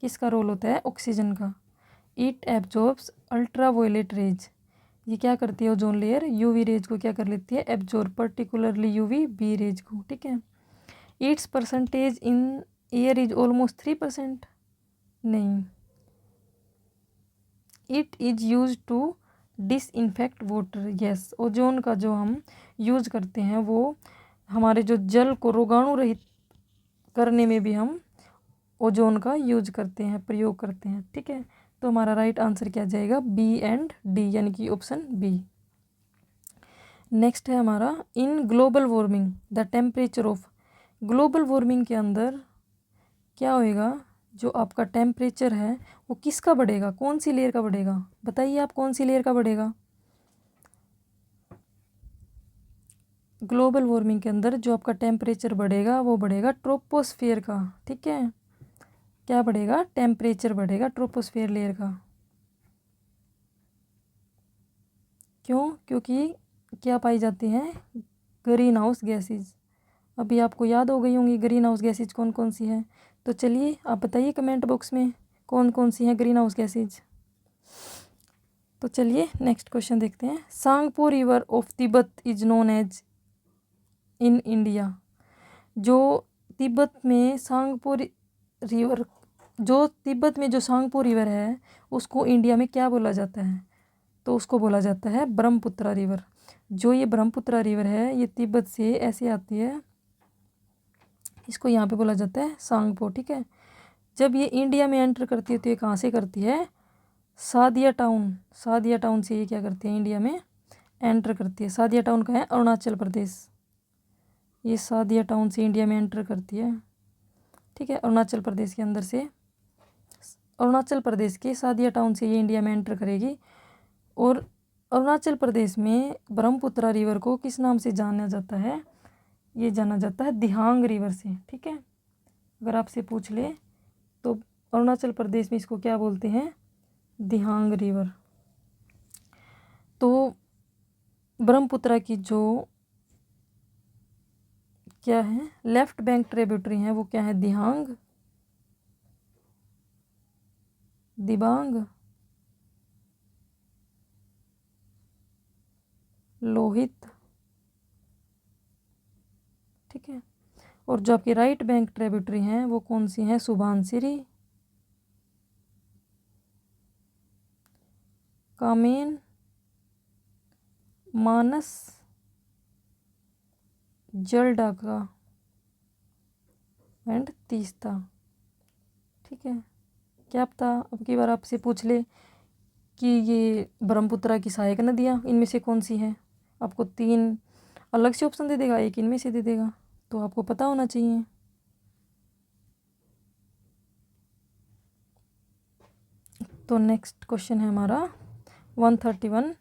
किसका रोल होता है, ऑक्सीजन का। It absorbs ultraviolet rays, ये क्या करती है ओजोन लेयर, यूवी रेज को क्या कर लेती है, absorb, particularly UV B rays को, ठीक है। Its percentage in air is almost 3%, नहीं। It is use to disinfect water, yes, ozone का जो हम यूज करते हैं वो हमारे जो जल को रोगाणु रहित करने में भी हम ओजोन का यूज करते हैं, प्रयोग करते हैं, ठीक है। तो हमारा राइट आंसर क्या जाएगा, बी एंड डी, यानी कि ऑप्शन बी। नेक्स्ट है हमारा in global warming the temperature of. Global warming के अंदर क्या होएगा, जो आपका टेम्परेचर है वो किसका बढ़ेगा, कौन सी लेयर का बढ़ेगा, बताइए आप, कौन सी लेयर का बढ़ेगा। ग्लोबल वार्मिंग के अंदर जो आपका टेम्परेचर बढ़ेगा वो बढ़ेगा ट्रोपोस्फेयर का, ठीक है। क्या बढ़ेगा, टेम्परेचर बढ़ेगा ट्रोपोस्फेयर लेयर का। क्यों, क्योंकि क्या पाई जाती हैं, ग्रीन हाउस गैसेज। अभी आपको याद हो गई होंगी ग्रीन हाउस गैसेज कौन कौन सी है। तो चलिए आप बताइए कमेंट बॉक्स में कौन कौन सी हैं ग्रीन हाउस गैसेज। तो चलिए नेक्स्ट क्वेश्चन देखते हैं। Tsangpo river of Tibet is known as in India. जो तिब्बत में सांगपो रिवर, जो तिब्बत में जो सांगपो रिवर है उसको इंडिया में क्या बोला जाता है, तो उसको बोला जाता है ब्रह्मपुत्रा रिवर। जो ये ब्रह्मपुत्रा रिवर है ये तिब्बत से ऐसे आती है, इसको यहाँ पे बोला जाता है सांगपो, ठीक है। जब ये इंडिया में एंटर करती है तो ये कहाँ से करती है, सादिया टाउन, सादिया टाउन से ये क्या करती है, इंडिया में एंटर करती है। सादिया टाउन का है अरुणाचल प्रदेश, ये सादिया टाउन से इंडिया में एंटर करती है, ठीक है। अरुणाचल प्रदेश के अंदर से, अरुणाचल प्रदेश के सादिया टाउन से ये इंडिया में एंटर करेगी। और अरुणाचल प्रदेश में ब्रह्मपुत्रा रिवर को किस नाम से जाना जाता है, ये जाना जाता है दिहांग रिवर से, ठीक है। अगर आपसे पूछ ले तो अरुणाचल प्रदेश में इसको क्या बोलते हैं, दिहांग रिवर। तो ब्रह्मपुत्रा की जो क्या है लेफ्ट बैंक ट्रिब्यूटरी हैं वो क्या है, दिहांग, दिबांग, लोहित, ठीक है। और जो आपकी राइट बैंक ट्रिब्यूटरी हैं वो कौन सी हैं, सुबनसिरी, कामेन, मानस, जलढाका एंड तीस्ता, ठीक है। क्या पता अब की बार आपसे पूछ ले कि ये ब्रह्मपुत्रा की सहायक नदियाँ इनमें से कौन सी हैं, आपको 3 अलग से ऑप्शन दे देगा, एक इनमें से दे देगा, तो आपको पता होना चाहिए। तो नेक्स्ट क्वेश्चन है हमारा 131,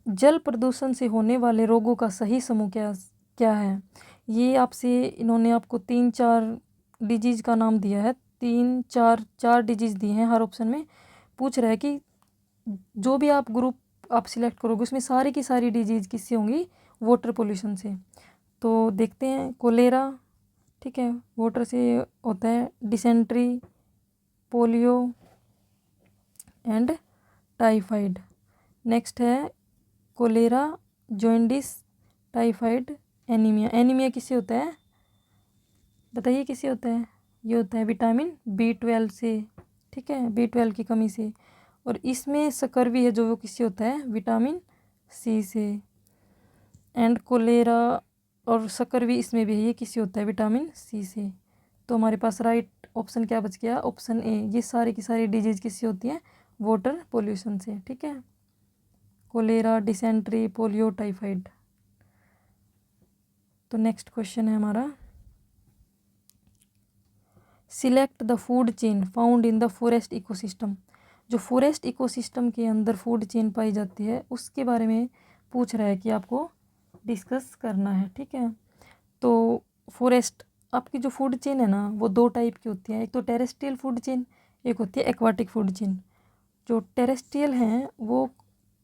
जल प्रदूषण से होने वाले रोगों का सही समूह क्या क्या है। ये आपसे इन्होंने आपको 3-4 डिजीज़ का नाम दिया है, 3-4 डिजीज़ दिए हैं हर ऑप्शन में। पूछ रहा है कि जो भी आप ग्रुप आप सिलेक्ट करोगे उसमें सारी की सारी डिजीज़ किससे होंगी, वाटर पोल्यूशन से। तो देखते हैं, कोलेरा, ठीक है, वाटर से होता है, dysentery, polio and typhoid. Next है cholera, jaundice, typhoid, anaemia. Anaemia किससे होता है, बताइए किससे होता है, ये होता है विटामिन B12 से, ठीक है, B12 की कमी से। और इसमें स्कर्वी है जो वो किससे होता है, विटामिन C से। एंड कोलेरा और स्कर्वी इसमें भी है, ये किससे होता है, विटामिन C से। तो हमारे पास राइट ऑप्शन क्या बच गया, ऑप्शन ए। ये सारी की सारी डिजीज किससे होती है, वाटर पोल्यूशन से, ठीक है, कोलेरा, डिसेंट्री, पोलियो, टाइफाइड। तो नेक्स्ट क्वेश्चन है हमारा, select the food chain found in the forest ecosystem. जो फॉरेस्ट इकोसिस्टम के अंदर फूड चेन पाई जाती है उसके बारे में पूछ रहा है कि आपको डिस्कस करना है, ठीक है। तो फॉरेस्ट आपकी जो फूड चेन है ना वो 2 टाइप की होती है, एक तो टेरेस्ट्रियल फूड चेन, एक होती है एक्वाटिक फूड चेन। जो टेरेस्ट्रियल हैं वो,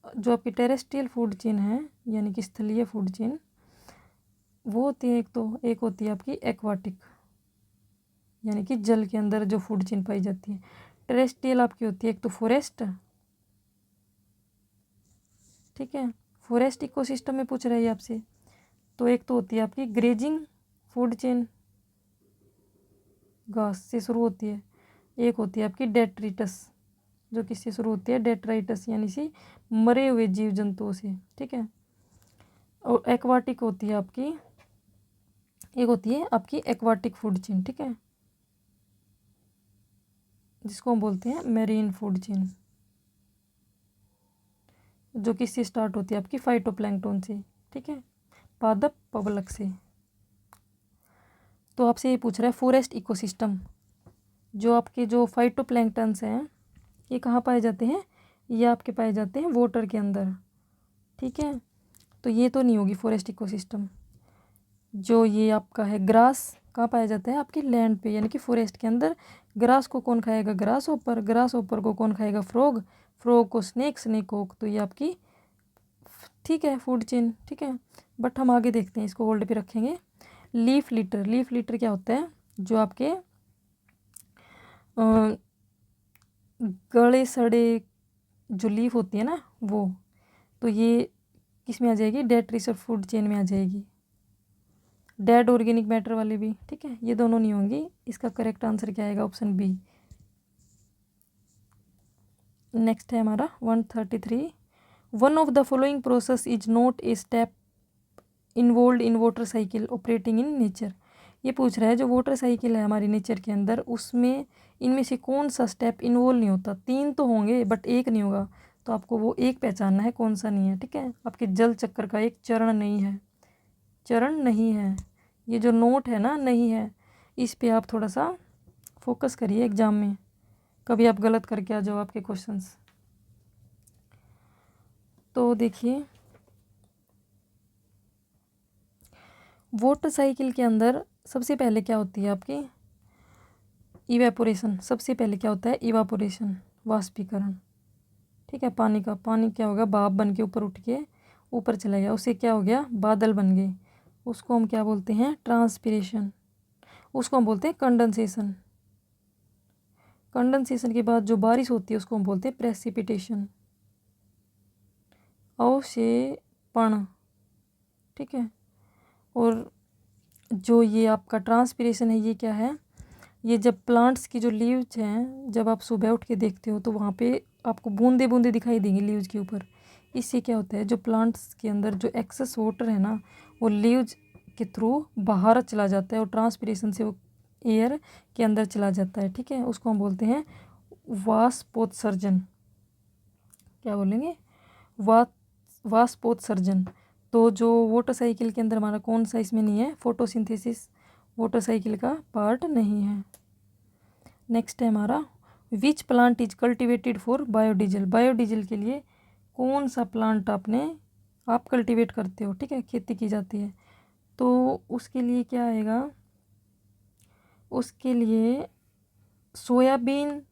जो आपकी टेरेस्ट्रियल फूड चेन है यानी कि स्थलीय फूड चेन, वो होती है एक होती है आपकी एक्वाटिक यानी कि जल के अंदर जो फूड चेन पाई जाती है। टेरेस्ट्रियल आपकी होती है एक तो फॉरेस्ट, ठीक है, फॉरेस्ट इकोसिस्टम में पूछ रही है आपसे। तो एक तो होती है आपकी ग्रेजिंग फूड चेन, घास से शुरू होती है। एक होती है आपकी डेट्रिटस, जो किससे शुरू होती है, डेट्राइटस यानी सी मरे हुए जीव जंतुओं से, ठीक है। और एक्वाटिक होती है आपकी, एक होती है आपकी एक्वाटिक फूड चेन, ठीक है, जिसको हम बोलते हैं मेरीन फूड चेन, जो किससे स्टार्ट होती है आपकी फाइटोप्लैंक्टन से, ठीक है, पादप पवलक से। तो आपसे ये पूछ रहा है फॉरेस्ट इकोसिस्टम, जो आपके जो फाइटोप्लैंक्टन्स हैं ये कहाँ पाए जाते हैं, ये आपके पाए जाते हैं वाटर के अंदर, ठीक है। तो ये तो नहीं होगी फॉरेस्ट इकोसिस्टम। जो ये आपका है ग्रास कहाँ पाया जाता है, आपके लैंड पे यानी कि फॉरेस्ट के अंदर। ग्रास को कौन खाएगा, ग्रास ऊपर, ग्रास ऊपर को कौन खाएगा, फ्रॉग, फ्रॉग को स्नेक, स्नेक को, तो ये आपकी, ठीक है, फूड चेन, ठीक है। बट हम आगे देखते हैं, इसको होल्ड पे रखेंगे। लीफ लिटर, लीफ लिटर क्या होता है, जो आपके गले सड़े जो लीफ होती है ना वो, तो ये किस में आ जाएगी, डेट्रिटिस फूड चेन में आ जाएगी। डेड ऑर्गेनिक मैटर वाले भी, ठीक है, ये दोनों नहीं होंगी। इसका करेक्ट आंसर क्या आएगा, ऑप्शन बी। नेक्स्ट है हमारा 133, one of the following process is not a step involve in water cycle operating in nature. ये पूछ रहा है जो वाटर साइकिल है हमारी नेचर के अंदर, उसमें इनमें से कौन सा स्टेप इन्वॉल्व नहीं होता। 3 तो होंगे बट एक नहीं होगा, तो आपको वो एक पहचानना है कौन सा नहीं है, ठीक है। आपके जल चक्र का एक चरण नहीं है, चरण नहीं है, ये जो नोट है ना नहीं है, इस पे आप थोड़ा सा फोकस करिए एग्जाम में, कभी आप गलत करके आ जाओ आपके क्वेश्चंस। तो देखिए वाटर साइकिल के अंदर सबसे पहले क्या होती है आपकी, इवेपोरेशन। सबसे पहले क्या होता है, इवापोरेशन, वाष्पीकरण, ठीक है। पानी का, पानी क्या होगा, भाप बन के ऊपर उठ के ऊपर चला गया, उससे क्या हो गया, बादल बन गए, उसको हम क्या बोलते हैं, ट्रांसपिरेशन, उसको हम बोलते हैं कंडेंसेशन। कंडेंसेशन के बाद जो बारिश होती है उसको हम बोलते हैं प्रेसिपिटेशन, अवक्षेपण, ठीक है। और जो ये आपका ट्रांसपिरेशन है ये क्या है, ये जब प्लांट्स की जो लीव्स हैं, जब आप सुबह उठ के देखते हो तो वहाँ पे आपको बूंदे बूंदे दिखाई देंगी लीव्स के ऊपर। इससे क्या होता है, जो प्लांट्स के अंदर जो एक्सेस वाटर है ना वो लीव्स के थ्रू बाहर चला जाता है और ट्रांसपिरेशन से वो एयर के अंदर चला जाता है, ठीक है। उसको हम बोलते हैं वाष्पोत्सर्जन, क्या बोलेंगे, वाष्पोत्सर्जन। तो जो वाटर साइकिल के अंदर हमारा कौन सा इसमें नहीं है, फोटोसिंथेसिस वाटर साइकिल का पार्ट नहीं है। नेक्स्ट है हमारा which plant is cultivated for biodiesel. Biodiesel के लिए कौन सा प्लांट आप कल्टिवेट करते हो, ठीक है, खेती की जाती है। तो उसके लिए क्या आएगा, उसके लिए सोयाबीन,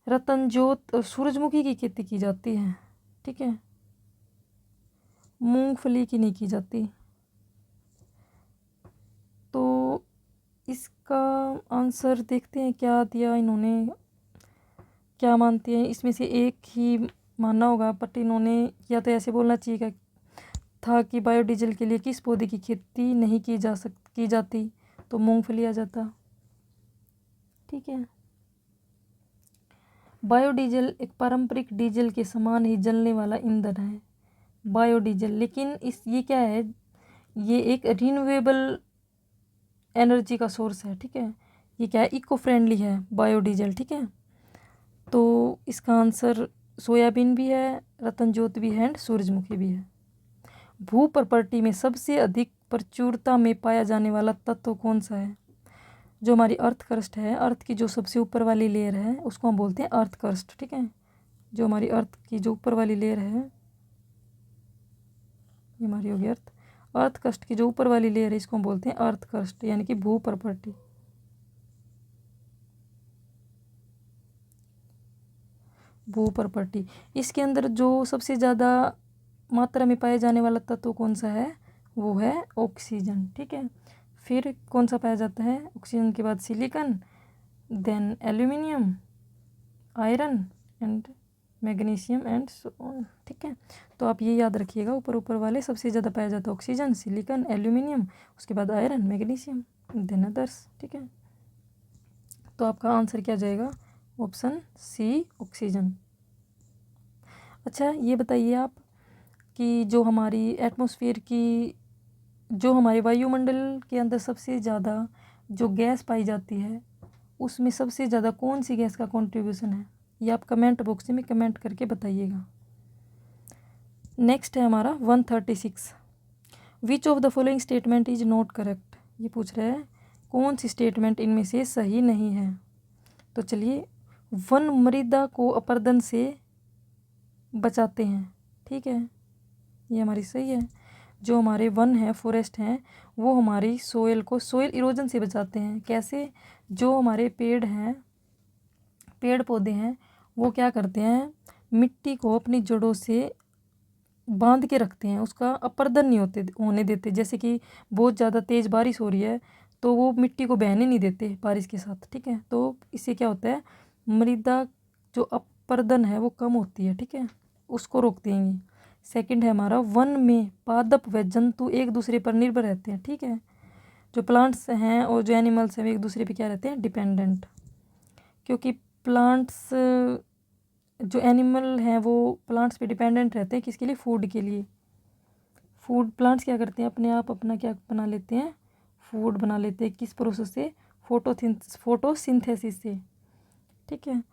रतनजोत, सूरजमुखी की खेती की जाती है, ठीक है, मूंगफली की नहीं की जाती। तो इसका आंसर देखते हैं क्या दिया इन्होंने, क्या मानते हैं, इसमें से एक ही मानना होगा, बट इन्होंने या तो ऐसे बोलना चाहिए था कि बायोडीजल के लिए किस पौधे की खेती नहीं की जाती, तो मूंगफली आ जाता, ठीक है। बायोडीजल एक पारंपरिक डीजल के समान ही जलने वाला ईंधन है, बायोडीजल, लेकिन ये क्या है, ये एक रिन्यूएबल एनर्जी का सोर्स है, ठीक है। ये क्या है, इको फ्रेंडली है बायोडीजल, ठीक है। तो इसका आंसर सोयाबीन भी है, रतनजोत भी है एंड सूरजमुखी भी है। भू प्रॉपर्टी में सबसे अधिक प्रचुरता में पाया जाने वाला तत्व कौन सा है। जो हमारी अर्थ क्रस्ट है, अर्थ की जो सबसे ऊपर वाली लेयर है उसको हम बोलते हैं अर्थ क्रस्ट, ठीक है। जो हमारी अर्थ की जो ऊपर वाली लेयर है, ये हमारी होगी अर्थ, अर्थ क्रस्ट की जो ऊपर वाली लेयर है इसको हम बोलते हैं अर्थ क्रस्ट, यानी कि भू प्रॉपर्टी। भू प्रॉपर्टी, इसके अंदर जो सबसे ज़्यादा मात्रा में पाए जाने वाला तत्व कौन सा है, वो है ऑक्सीजन, ठीक है। फिर कौन सा पाया जाता है, ऑक्सीजन के बाद silicon, then aluminium, iron and magnesium and so on, ठीक है। तो आप ये याद रखिएगा, ऊपर ऊपर वाले सबसे ज़्यादा पाया जाता है ऑक्सीजन, सिलिकॉन, एल्यूमिनियम, उसके बाद आयरन, मैग्नीशियम, देन अदर्स, ठीक है। तो आपका आंसर क्या जाएगा, ऑप्शन सी ऑक्सीजन। अच्छा ये बताइए आप कि जो हमारी एटमॉस्फेयर की, जो हमारे वायुमंडल के अंदर सबसे ज़्यादा जो गैस पाई जाती है उसमें सबसे ज़्यादा कौन सी गैस का कंट्रीब्यूशन है, ये आप कमेंट बॉक्स में कमेंट करके बताइएगा। नेक्स्ट है हमारा 136, विच of the following statement is not correct. ये पूछ रहा है कौन सी स्टेटमेंट इनमें से सही नहीं है। तो चलिए, वन मृदा को अपरदन से बचाते हैं, ठीक है, ये हमारी सही है। जो हमारे वन है, फॉरेस्ट हैं, वो हमारी सोयल इरोजन से बचाते हैं। कैसे, जो हमारे पेड़ हैं, पेड़ पौधे हैं, वो क्या करते हैं, मिट्टी को अपनी जड़ों से बांध के रखते हैं, उसका अपरदन नहीं होने देते। जैसे कि बहुत ज़्यादा तेज़ बारिश हो रही है तो वो मिट्टी को बहने नहीं देते बारिश के साथ, ठीक है। तो इससे क्या होता है, मृदा जो अपरदन है वो कम होती है, ठीक है, उसको रोकते हैं ये। सेकंड है हमारा, वन में पादप व जंतु एक दूसरे पर निर्भर रहते हैं, ठीक है। जो प्लांट्स हैं और जो एनिमल्स हैं, वे एक दूसरे पे क्या रहते हैं, डिपेंडेंट। क्योंकि प्लांट्स, जो एनिमल हैं वो प्लांट्स पे डिपेंडेंट रहते हैं, किसके लिए, फूड के लिए। फूड, प्लांट्स क्या करते हैं, अपने आप अपना क्या बना लेते हैं, फूड बना लेते हैं, किस प्रोसेस से, फोटोसिंथेसिस से, ठीक है।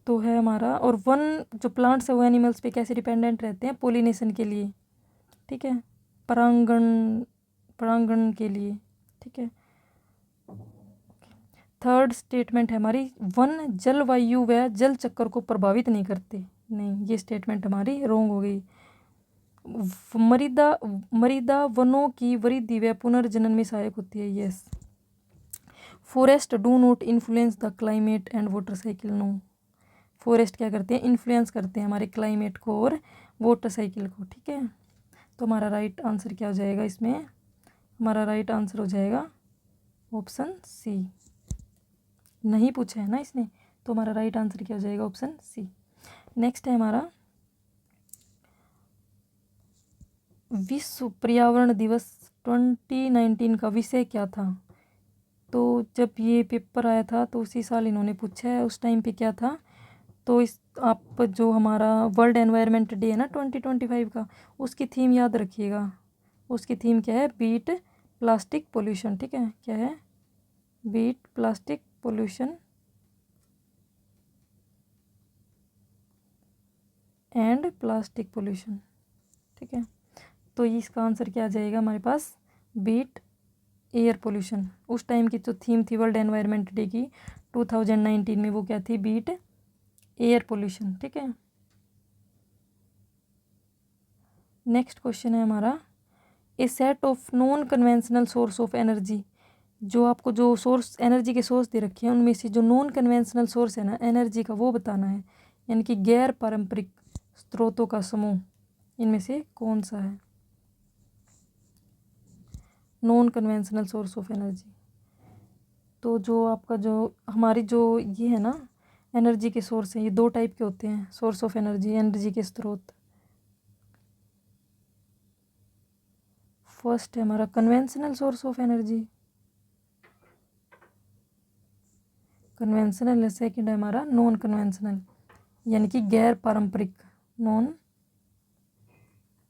तो है हमारा, और वन जो प्लांट्स है वो एनिमल्स पे कैसे डिपेंडेंट रहते हैं, पोलिनेशन के लिए, ठीक है, परागण के लिए, ठीक है। थर्ड स्टेटमेंट है हमारी, वन जलवायु व जल चक्र को प्रभावित नहीं करते। नहीं, ये स्टेटमेंट हमारी रॉन्ग हो गई। मृदा वनों की वृद्धि व पुनर्जनन में सहायक होती है, yes. Forest do not influence the climate and water cycle, no. Forest क्या करते हैं, इन्फ्लुएंस करते हैं हमारे क्लाइमेट को और वाटर साइकिल को, ठीक है। तो हमारा राइट आंसर क्या हो जाएगा इसमें, हमारा राइट आंसर हो जाएगा ऑप्शन सी। नहीं पूछा है ना इसने, तो हमारा राइट आंसर क्या हो जाएगा, ऑप्शन सी। नेक्स्ट है हमारा, विश्व पर्यावरण दिवस 2019 का विषय क्या था। तो जब ये पेपर आया था तो उसी साल इन्होंने पूछा है, उस टाइम पे क्या था। तो इस आप जो हमारा वर्ल्ड एनवायरनमेंट डे है ना 2025 का, उसकी थीम याद रखिएगा। उसकी थीम क्या है, बीट प्लास्टिक पोल्यूशन, ठीक है, क्या है, beat plastic pollution and plastic pollution, ठीक है। तो इसका आंसर क्या आ जाएगा हमारे पास, बीट एयर पोल्यूशन। उस टाइम की जो थीम थी वर्ल्ड एनवायरनमेंट डे की 2019 में, वो क्या थी? Beat air pollution. ठीक है। नेक्स्ट क्वेश्चन है हमारा, a set of non conventional source of energy. जो आपको जो सोर्स एनर्जी के सोर्स दे रखे हैं उनमें से जो नॉन कन्वेंशनल सोर्स है ना एनर्जी का, वो बताना है, यानी कि गैर पारंपरिक स्रोतों का समूह इनमें से कौन सा है? Non conventional source of energy. तो जो आपका जो हमारी जो ये है ना एनर्जी के सोर्स हैं, ये दो टाइप के होते हैं, सोर्स ऑफ एनर्जी, एनर्जी के स्रोत। फर्स्ट है हमारा conventional source of energy, conventional है। सेकंड है हमारा नॉन कन्वेंशनल, यानी कि गैर पारंपरिक, नॉन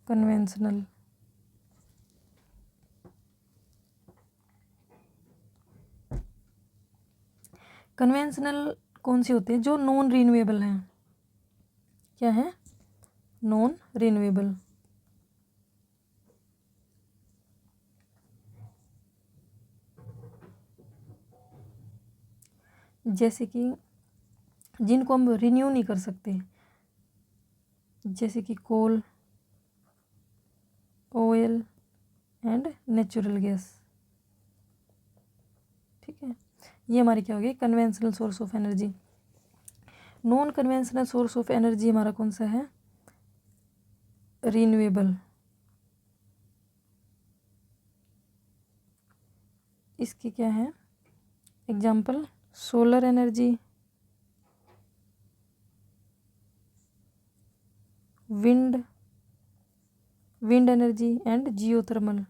कन्वेंशनल। कन्वेंशनल कौन सी होती है? जो नॉन रिन्यूएबल हैं। क्या है? Non renewable. जैसे कि जिनको हम रिन्यू नहीं कर सकते, जैसे कि कोल, ऑयल एंड नेचुरल गैस। ठीक है, ये हमारी क्या हो गई? Conventional source of energy. Non conventional source of energy हमारा कौन सा है? रिन्यूएबल। इसके क्या है example? Solar energy, wind energy and geothermal.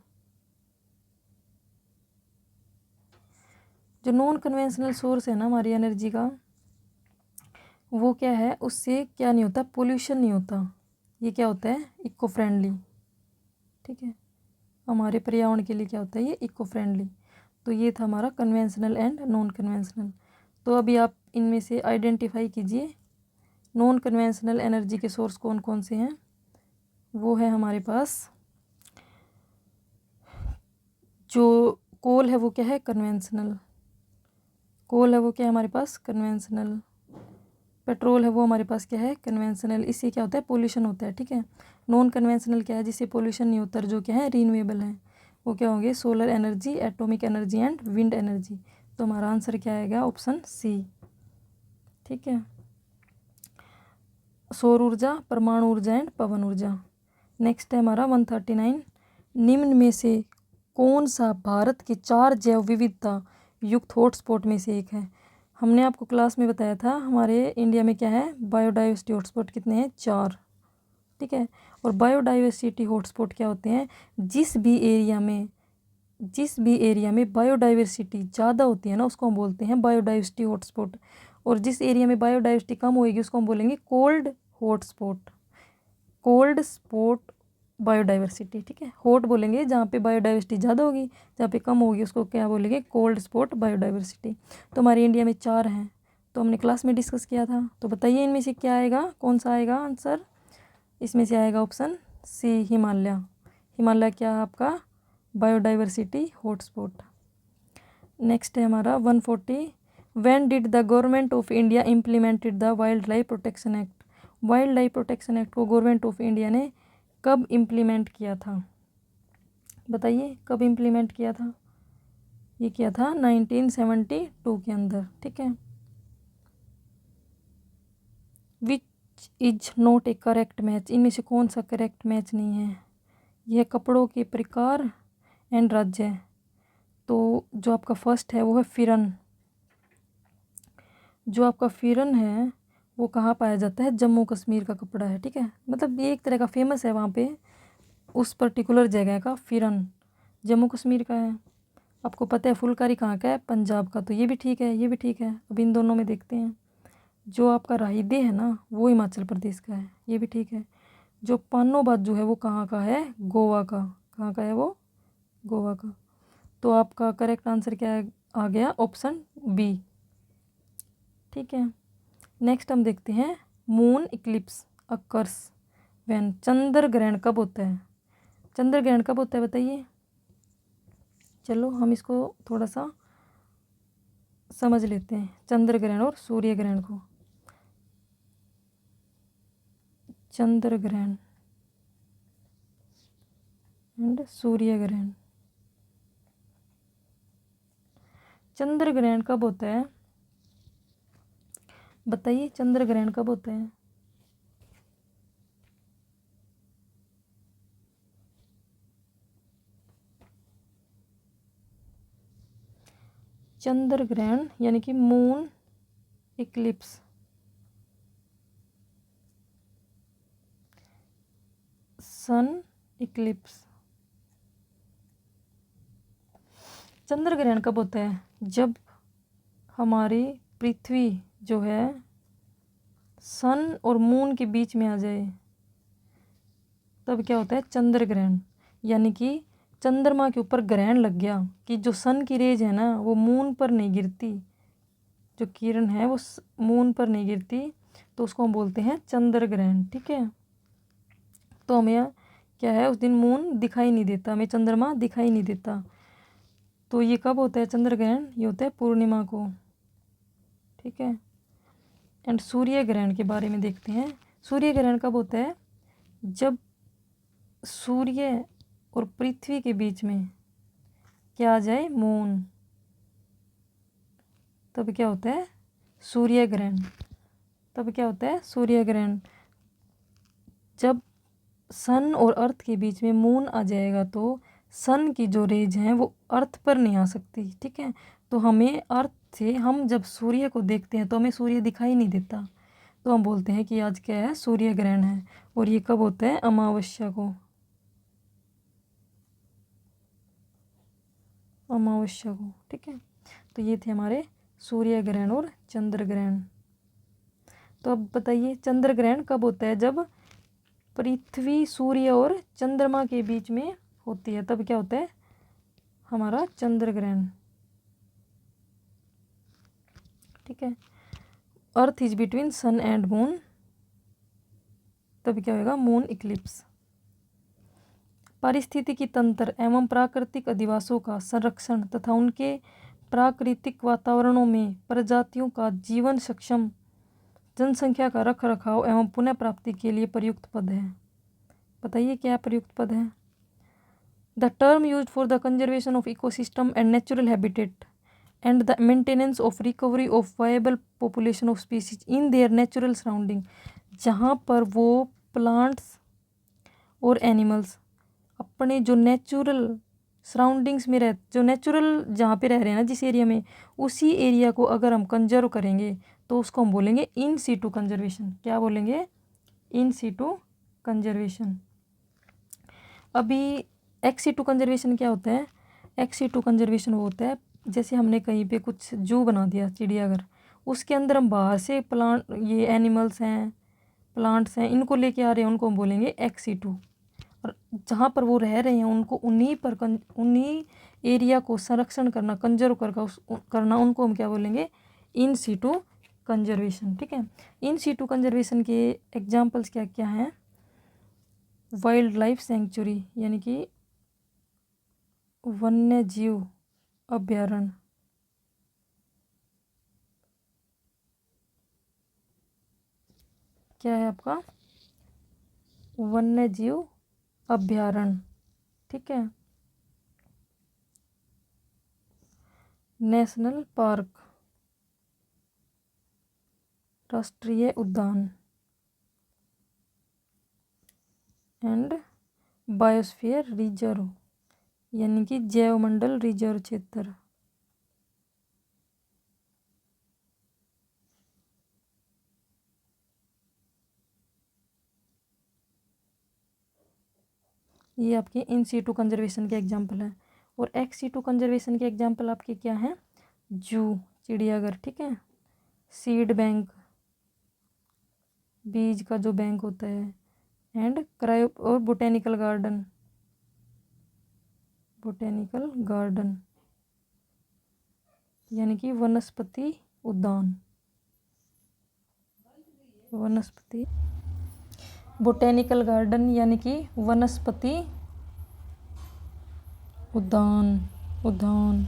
जो नॉन कन्वेंशनल सोर्स है ना हमारी एनर्जी का, वो क्या है? उससे क्या नहीं होता? पोल्यूशन नहीं होता। ये क्या होता है? Eco friendly. ठीक है, हमारे पर्यावरण के लिए क्या होता है? ये इको फ्रेंडली। तो ये था हमारा कन्वेंशनल एंड नॉन कन्वेंशनल। तो अभी आप इनमें से आइडेंटिफाई कीजिए नॉन कन्वेंशनल एनर्जी के सोर्स कौन कौन से हैं। वो है हमारे पास जो कोल है वो क्या है? कन्वेंशनल। कोल है वो क्या है हमारे पास? कन्वेंशनल। पेट्रोल है वो हमारे पास क्या है? कन्वेंशनल। इससे क्या होता है? पोल्यूशन होता है। ठीक है। नॉन कन्वेंशनल क्या है? जिससे पोल्यूशन नहीं होता, जो क्या है? रिन्यूएबल है। वो क्या होंगे? Solar energy, atomic energy and wind energy. तो हमारा आंसर क्या आएगा? Option C. ठीक है, सौर ऊर्जा, परमाणु ऊर्जा एंड पवन ऊर्जा। नेक्स्ट है हमारा 139, निम्न में से कौन सा भारत के 4 जैव विविधता युक्त हॉटस्पॉट में से एक है? हमने आपको क्लास में बताया था हमारे इंडिया में क्या है? बायोडाइवर्सिटी हॉटस्पॉट कितने हैं? 4। ठीक है, और बायोडाइवर्सिटी हॉटस्पॉट क्या होते हैं? जिस भी एरिया में बायोडाइवर्सिटी ज़्यादा होती है ना, उसको हम बोलते हैं बायोडाइवर्सिटी हॉटस्पॉट। और जिस एरिया में बायोडाइवर्सिटी कम होएगी उसको हम बोलेंगे cold hotspot, cold spot biodiversity. ठीक है, हॉट बोलेंगे जहाँ पे बायोडाइवर्सिटी ज़्यादा होगी, जहाँ पे कम होगी उसको क्या बोलेंगे? Cold spot biodiversity. तो हमारे इंडिया में 4 हैं, तो हमने क्लास में डिस्कस किया था। तो बताइए इनमें से क्या आएगा? कौन सा आएगा आंसर? इसमें से आएगा ऑप्शन सी, हिमालय। हिमालय क्या है आपका? Biodiversity hotspot. नेक्स्ट है हमारा 140, when did the government of India implemented the wild life protection act. Wild life protection act को गवर्नमेंट ऑफ इंडिया ने कब इम्प्लीमेंट किया था? बताइए कब इम्प्लीमेंट किया था? ये किया था 1972 के अंदर। ठीक है, which is not A correct match. इनमें से कौन सा करेक्ट मैच नहीं है? यह कपड़ों के प्रकार एंड राज्य है। तो जो आपका फर्स्ट है वो है फिरन। जो आपका फिरन है वो कहाँ पाया जाता है? जम्मू कश्मीर का कपड़ा है। ठीक है, मतलब ये एक तरह का फेमस है वहाँ पे, उस पर्टिकुलर जगह का फिरन जम्मू कश्मीर का है। आपको पता है फुलकारी कहाँ का है? पंजाब का। तो ये भी ठीक है, ये भी ठीक है। अब इन दोनों में देखते हैं। जो आपका राहिदे है ना वो हिमाचल प्रदेश का है, ये भी ठीक है। जो पानो बाजू है वो कहाँ का है? गोवा का। कहाँ का है वो? गोवा का। तो आपका करेक्ट आंसर क्या आ गया? Option B. ठीक है, नेक्स्ट हम देखते हैं मून इक्लिप्स अकर्स व्हेन। चंद्र ग्रहण कब होता है? चंद्र ग्रहण कब होता है बताइए? चलो हम इसको थोड़ा सा समझ लेते हैं, चंद्र ग्रहण और सूर्य ग्रहण को। चंद्र ग्रहण एंड सूर्य ग्रहण। चंद्र ग्रहण कब होता है बताइए, चंद्र ग्रहण कब होता है? चंद्र ग्रहण यानी कि मून इक्लिप्स, सन इक्लिप्स। चंद्र ग्रहण कब होता है? जब हमारी पृथ्वी जो है सन और मून के बीच में आ जाए, तब क्या होता है? चंद्र ग्रहण। यानी कि चंद्रमा के ऊपर ग्रहण लग गया कि जो सन की रेज है ना वो मून पर नहीं गिरती, जो किरण है वो मून पर नहीं गिरती, तो उसको हम बोलते हैं चंद्र ग्रहण। ठीक है, तो हमें क्या है, उस दिन मून दिखाई नहीं देता, हमें चंद्रमा दिखाई नहीं देता। तो ये कब होता है चंद्र ग्रहण? ये होता है पूर्णिमा को। ठीक है, एंड सूर्य ग्रहण के बारे में देखते हैं। सूर्य ग्रहण कब होता है? जब सूर्य और पृथ्वी के बीच में क्या आ जाए? मून, तब क्या होता है? सूर्य ग्रहण। तब क्या होता है? सूर्य ग्रहण। जब सन और अर्थ के बीच में मून आ जाएगा तो सन की जो रेज हैं वो अर्थ पर नहीं आ सकती। ठीक है, तो हमें अर्थ से, हम जब सूर्य को देखते हैं तो हमें सूर्य दिखाई नहीं देता, तो हम बोलते हैं कि आज क्या है? सूर्य ग्रहण है। और ये कब होता है? अमावस्या को। अमावस्या को। ठीक है, तो ये थे हमारे सूर्य ग्रहण और चंद्र ग्रहण। तो अब बताइए चंद्र ग्रहण कब होता है? जब पृथ्वी सूर्य और चंद्रमा के बीच में होती है, तब क्या होता है? हमारा चंद्र ग्रहण। ठीक है, earth is between sun and moon, तब क्या होगा? Moon eclipse. पारिस्थितिकी तंत्र एवं प्राकृतिक अधिवासों का संरक्षण तथा उनके प्राकृतिक वातावरणों में प्रजातियों का जीवन सक्षम जनसंख्या का रख रखाव एवं पुनः प्राप्ति के लिए प्रयुक्त पद है। बताइए क्या प्रयुक्त पद है? The term used for the conservation of ecosystem and natural habitat and the maintenance of recovery of viable population of species in their natural surrounding। जहाँ पर वो प्लांट्स और एनिमल्स अपने जो नेचुरल सराउंडिंग्स में जो नेचुरल जहाँ पे रह रहे हैं ना, जिस एरिया में, उसी एरिया को अगर हम कंजर्व करेंगे तो उसको हम बोलेंगे इन सीटू कंजर्वेशन। क्या बोलेंगे? In situ conservation. अभी एक्स सीटू कंजर्वेशन क्या होता है? एक्स सीटू कंजर्वेशन वो होता है जैसे हमने कहीं पे कुछ जू बना दिया, चिड़ियाघर, उसके अंदर हम बाहर से प्लांट, ये एनिमल्स हैं, प्लांट्स हैं, इनको लेके आ रहे हैं, उनको हम बोलेंगे एक्स सीटू। और जहाँ पर वो रह रहे हैं उनको उन्हीं एरिया को संरक्षण करना, कंजर्व करना, उनको हम क्या बोलेंगे? In situ conservation. ठीक है, इन सीटू कंजर्वेशन के एग्जाम्पल्स क्या क्या हैं? वाइल्ड लाइफ सेंचुरी यानी कि वन्य जीव अभ्यारण्य, क्या है आपका? वन्य जीव अभ्यारण्य। ठीक है, नेशनल पार्क, राष्ट्रीय उद्यान, एंड बायोस्फीयर रिजर्व यानी कि जैवमंडल रिजर्व क्षेत्र। ये आपके इन सीटू कंजर्वेशन के एग्जाम्पल हैं। और एक्स सीटू कंजर्वेशन के एग्जाम्पल आपके क्या हैं? जू, चिड़ियाघर। ठीक है, सीड बैंक, बीज का जो बैंक होता है, एंड क्रायो और बोटेनिकल गार्डन, बोटेनिकल गार्डन यानी कि वनस्पति उद्यान, वनस्पति, बोटेनिकल गार्डन यानी कि वनस्पति उद्यान। उद्यान।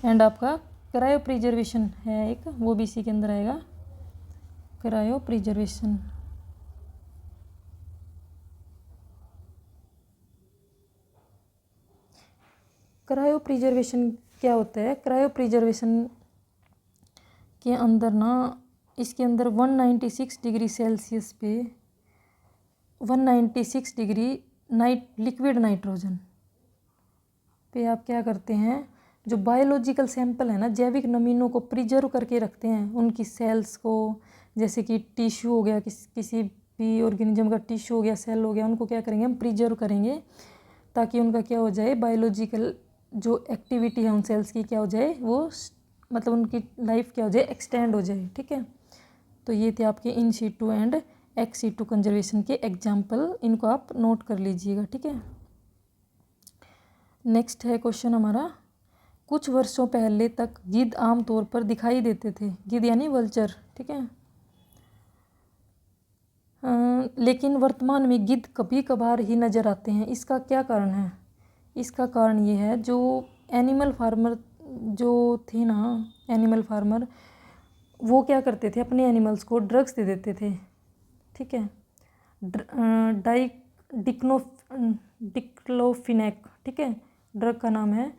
एंड आपका क्रायो प्रिजर्वेशन है एक, वो भी इसी के अंदर आएगा, क्रायो प्रिजर्वेशन। क्रायो प्रिजर्वेशन क्या होता है? क्रायो प्रिजर्वेशन के अंदर ना, इसके अंदर 196 डिग्री सेल्सियस पे 196 डिग्री लिक्विड नाइट्रोजन पे आप क्या करते हैं, जो बायोलॉजिकल सैंपल है ना, जैविक नमूनों को प्रिजर्व करके रखते हैं, उनकी सेल्स को, जैसे कि टिश्यू हो गया, किसी भी ऑर्गेनिज्म का टिश्यू हो गया, सेल हो गया, उनको क्या करेंगे हम, प्रिजर्व करेंगे, ताकि उनका क्या हो जाए, बायोलॉजिकल जो एक्टिविटी है उन सेल्स की क्या हो जाए, वो मतलब उनकी लाइफ क्या हो जाए, एक्सटेंड हो जाए। ठीक है, तो ये थे आपके in situ and ex situ conservation के एग्जाम्पल, इनको आप नोट कर लीजिएगा। ठीक है, नेक्स्ट है क्वेश्चन हमारा, कुछ वर्षों पहले तक गिद्ध आमतौर पर दिखाई देते थे, गिद्ध यानी वल्चर। ठीक है, लेकिन वर्तमान में गिद्ध कभी कभार ही नज़र आते हैं, इसका क्या कारण है? इसका कारण ये है, जो एनिमल फार्मर जो थे ना, एनिमल फार्मर वो क्या करते थे, अपने एनिमल्स को ड्रग्स दे देते थे। ठीक है, डिक्लोफिनेक, ठीक है, ड्रग का नाम है।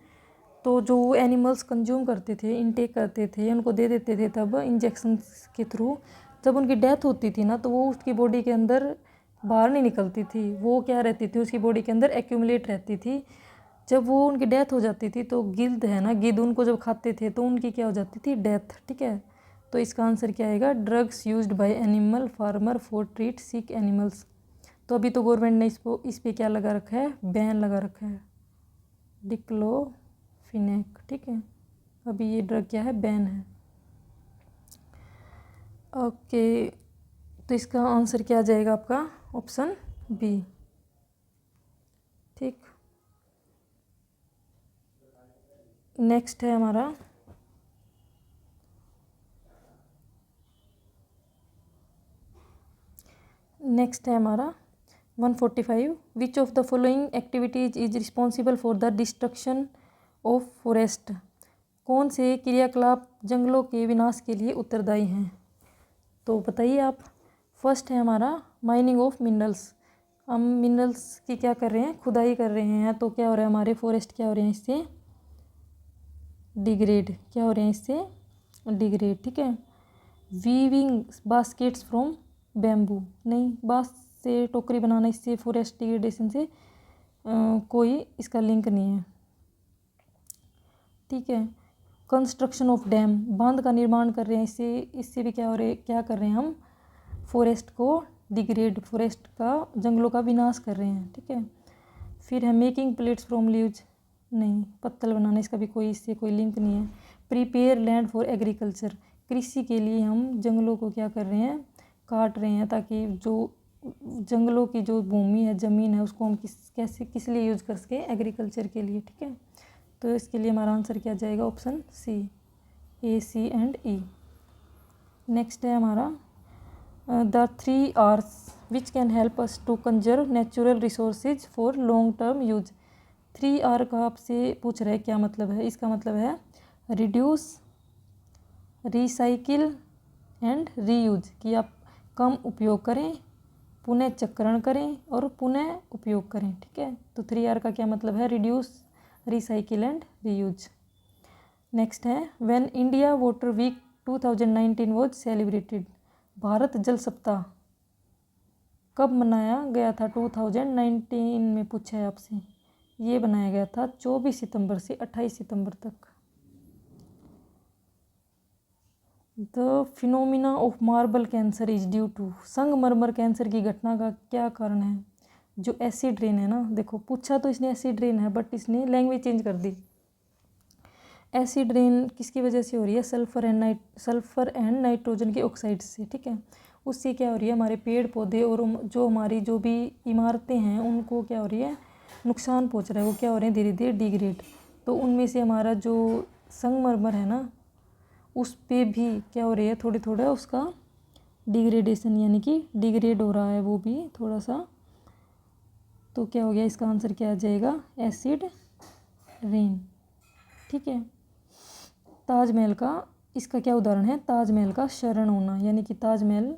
तो जो एनिमल्स कंज्यूम करते थे, इनटेक करते थे, उनको दे देते थे, तब इंजेक्शन के थ्रू जब उनकी डेथ होती थी ना, तो वो उसकी बॉडी के अंदर बाहर नहीं निकलती थी, वो क्या रहती थी, उसकी बॉडी के अंदर एक्यूमुलेट रहती थी। जब वो उनकी डेथ हो जाती थी, तो गिद्ध है ना, गिद्ध उनको जब खाते थे तो उनकी क्या हो जाती थी, डेथ। ठीक है, तो इसका आंसर क्या आएगा, drugs used by animal farmer for treat sick animals. तो अभी तो गवर्नमेंट ने इस पे क्या लगा रखा है, बैन लगा रखा है, डिक्लोफिनेक। ठीक है, अभी ये ड्रग क्या है, बैन है। ओके, तो इसका आंसर क्या आ जाएगा आपका, ऑप्शन बी। ठीक, नेक्स्ट है हमारा, नेक्स्ट है हमारा 145, विच of the following activities is responsible for the destruction of forest. कौन से क्रियाकलाप जंगलों के विनाश के लिए उत्तरदायी हैं? तो बताइए आप। फर्स्ट है हमारा माइनिंग ऑफ मिनरल्स, हम मिनरल्स की क्या कर रहे हैं, खुदाई कर रहे हैं, तो क्या हो रहा है, हमारे फॉरेस्ट क्या हो रहे हैं, इससे डिग्रेड, क्या हो रहे हैं, इससे डिग्रेड। ठीक है, वीविंग बास्केट्स फ्रॉम बैम्बू, नहीं, बांस से टोकरी बनाना, इससे फॉरेस्ट डिग्रेडेशन से कोई इसका लिंक नहीं है। ठीक है, कंस्ट्रक्शन ऑफ डैम, बांध का निर्माण कर रहे हैं, इससे भी क्या हो रहे, क्या कर रहे हैं हम, फॉरेस्ट को डिग्रेड, फॉरेस्ट का, जंगलों का विनाश कर रहे हैं। ठीक है, फिर है मेकिंग प्लेट्स फ्रॉम लीव्स, नहीं, पत्तल बनाना, इसका भी कोई इससे कोई लिंक नहीं है। प्रिपेयर लैंड फॉर एग्रीकल्चर, कृषि के लिए हम जंगलों को क्या कर रहे हैं, काट रहे हैं, ताकि जो जंगलों की जो भूमि है, ज़मीन है, उसको हम किस लिए यूज़ कर सकें, एग्रीकल्चर के लिए। ठीक है, तो इसके लिए हमारा आंसर क्या जाएगा, option C, A, C and E. Next है हमारा the 3 R's which can help us to conserve natural resources for long term use. 3 R का आपसे पूछ रहा है, क्या मतलब है, इसका मतलब है रिड्यूस, रिसाइकिल एंड रीयूज, कि आप कम उपयोग करें, पुनः चक्रण करें और पुनः उपयोग करें। ठीक है, तो 3 R का क्या मतलब है, reduce, recycle and reuse. Next है when India water week 2019 was celebrated, Bharat जल सप्ताह कब मनाया गया था, 2019 में पूछा है आपसे। ये बनाया गया था 24 सितंबर से 28 सितंबर तक। The phenomena of marble cancer is due to, संगमरमर कैंसर की घटना का क्या कारण है, जो एसिड रेन है ना, देखो पूछा तो इसने एसिड रेन है, बट इसने लैंग्वेज चेंज कर दी। एसिड रेन किसकी वजह से हो रही है, सल्फर एंड नाइट्रोजन के ऑक्साइड से। ठीक है, उससे क्या हो रही है, हमारे पेड़ पौधे और जो हमारी जो भी इमारतें हैं, उनको क्या हो रही है, नुकसान पहुंच रहा है, वो क्या हो रहे हैं, धीरे धीरे डिग्रेड। तो उनमें से हमारा जो संगमरमर है ना, उस पे भी क्या हो रही है, थोड़ी थोड़ा उसका डिग्रेडेशन, यानी कि डिग्रेड हो रहा है वो भी थोड़ा सा। तो क्या हो गया, इसका आंसर क्या आ जाएगा, एसिड रेन। ठीक है। ताजमहल का, इसका क्या उदाहरण है, ताजमहल का क्षरण होना, यानी कि ताजमहल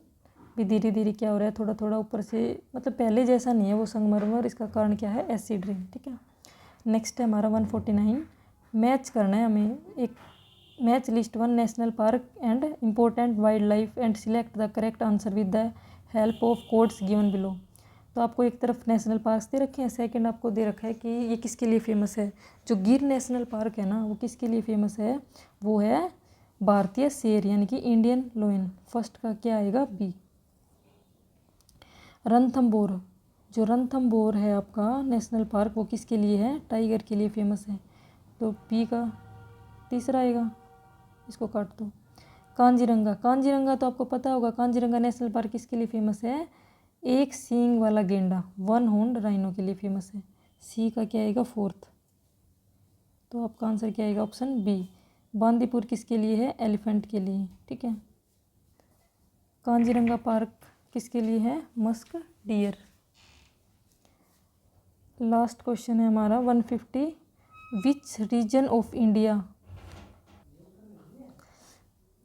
भी धीरे धीरे क्या हो रहा है, थोड़ा थोड़ा ऊपर से, मतलब पहले जैसा नहीं है वो संगमरमर, इसका कारण क्या है, एसिड रेन। ठीक है। नेक्स्ट है हमारा 149। मैच करना है हमें, एक match list one national park and important wild life and select the correct answer with the help of codes given below. तो आपको एक तरफ नेशनल पार्क दे रखे हैं, सेकंड आपको दे रखा है कि ये किसके लिए फेमस है। जो गिर नेशनल पार्क है ना, वो किसके लिए फेमस है, वो है भारतीय शेर यानी कि इंडियन लोयन। फर्स्ट का क्या आएगा, बी। रणथंभौर, जो रणथंभौर है आपका नेशनल पार्क, वो किसके लिए है, टाइगर के लिए फेमस है, तो बी का तीसरा आएगा, इसको काट दो। कांजीरंगा, कांजीरंगा तो आपको पता होगा, कांजीरंगा नेशनल पार्क किसके लिए फेमस है, एक सींग वाला गेंडा, वन हॉर्न्ड राइनो के लिए फेमस है। सी का क्या आएगा, फोर्थ। तो आपका आंसर क्या आएगा, ऑप्शन बी। बांदीपुर किसके लिए है, एलिफेंट के लिए। ठीक है। कांजीरंगा पार्क किसके लिए है, मस्क डियर। लास्ट क्वेश्चन है हमारा 150। विच रीजन ऑफ इंडिया,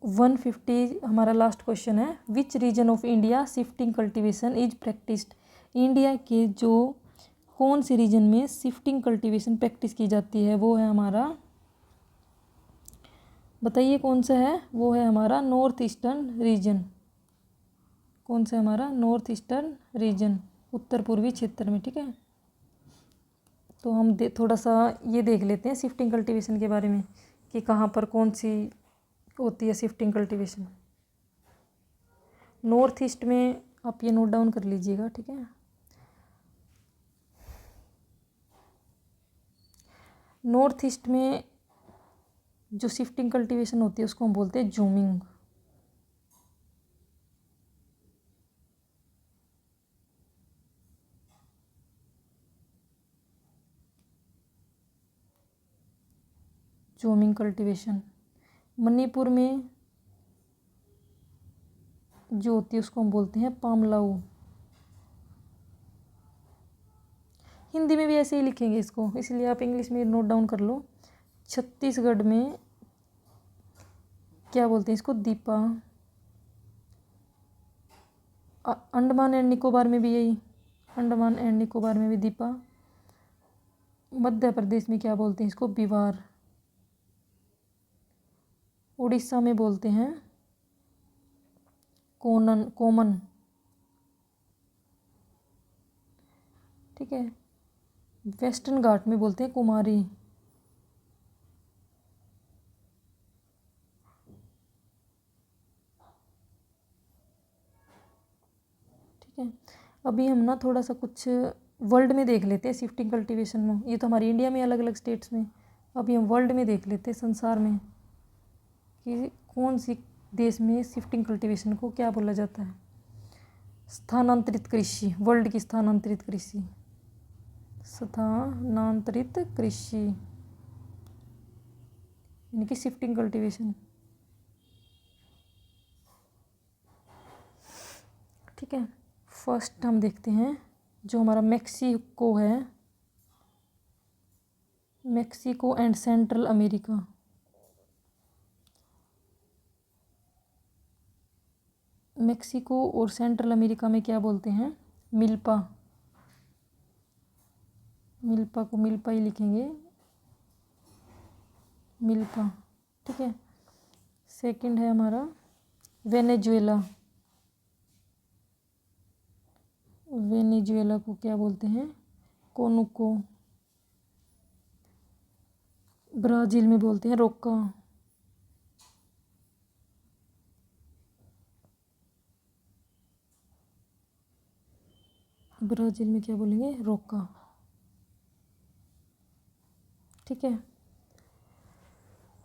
150 हमारा लास्ट क्वेश्चन है। Which region of India shifting cultivation is practised. India के जो कौन से रीजन में शिफ्टिंग कल्टीवेशन प्रैक्टिस की जाती है, वो है हमारा, बताइए कौन सा है, वो है हमारा नॉर्थ ईस्टर्न रीजन। कौन सा है हमारा, नॉर्थ ईस्टर्न रीजन, उत्तर पूर्वी क्षेत्र में। ठीक है। तो हम थोड़ा सा ये देख लेते हैं शिफ्टिंग कल्टीवेशन के बारे में कि कहाँ पर कौन सी होती है शिफ्टिंग कल्टीवेशन। नॉर्थ ईस्ट में आप ये नोट डाउन कर लीजिएगा। ठीक है। नॉर्थ ईस्ट में जो शिफ्टिंग कल्टीवेशन होती है उसको हम बोलते हैं जूमिंग। Zooming cultivation. मणिपुर में जो होती है उसको हम बोलते हैं पामलाऊ। हिंदी में भी ऐसे ही लिखेंगे इसको, इसलिए आप इंग्लिश में नोट डाउन कर लो। छत्तीसगढ़ में क्या बोलते हैं इसको, दीपा। अंडमान एंड निकोबार में भी यही, अंडमान एंड निकोबार में भी दीपा। मध्य प्रदेश में क्या बोलते हैं इसको, बिवार। उड़ीसा में बोलते हैं कोनन, कोमन। ठीक है। वेस्टर्न घाट में बोलते हैं कुमारी। ठीक है। अभी हम ना थोड़ा सा कुछ वर्ल्ड में देख लेते हैं शिफ्टिंग कल्टीवेशन में। ये तो हमारी इंडिया में अलग अलग स्टेट्स में, अभी हम वर्ल्ड में देख लेते हैं, संसार में, कि कौन सी देश में शिफ्टिंग कल्टीवेशन को क्या बोला जाता है। स्थानांतरित कृषि, वर्ल्ड की स्थानांतरित कृषि, स्थानांतरित कृषि यानी कि शिफ्टिंग कल्टीवेशन। ठीक है। फर्स्ट हम देखते हैं जो हमारा मेक्सिको है, Mexico and central America. Mexico और सेंट्रल अमेरिका में क्या बोलते हैं, मिल्पा। मिल्पा को मिल्पा ही लिखेंगे, मिल्पा। ठीक है। सेकंड है हमारा वेनेजुएला। वेनेजुएला को क्या बोलते हैं, कोनुको। ब्राज़ील में बोलते हैं रोका। ब्राज़ील में क्या बोलेंगे, रोका। ठीक है।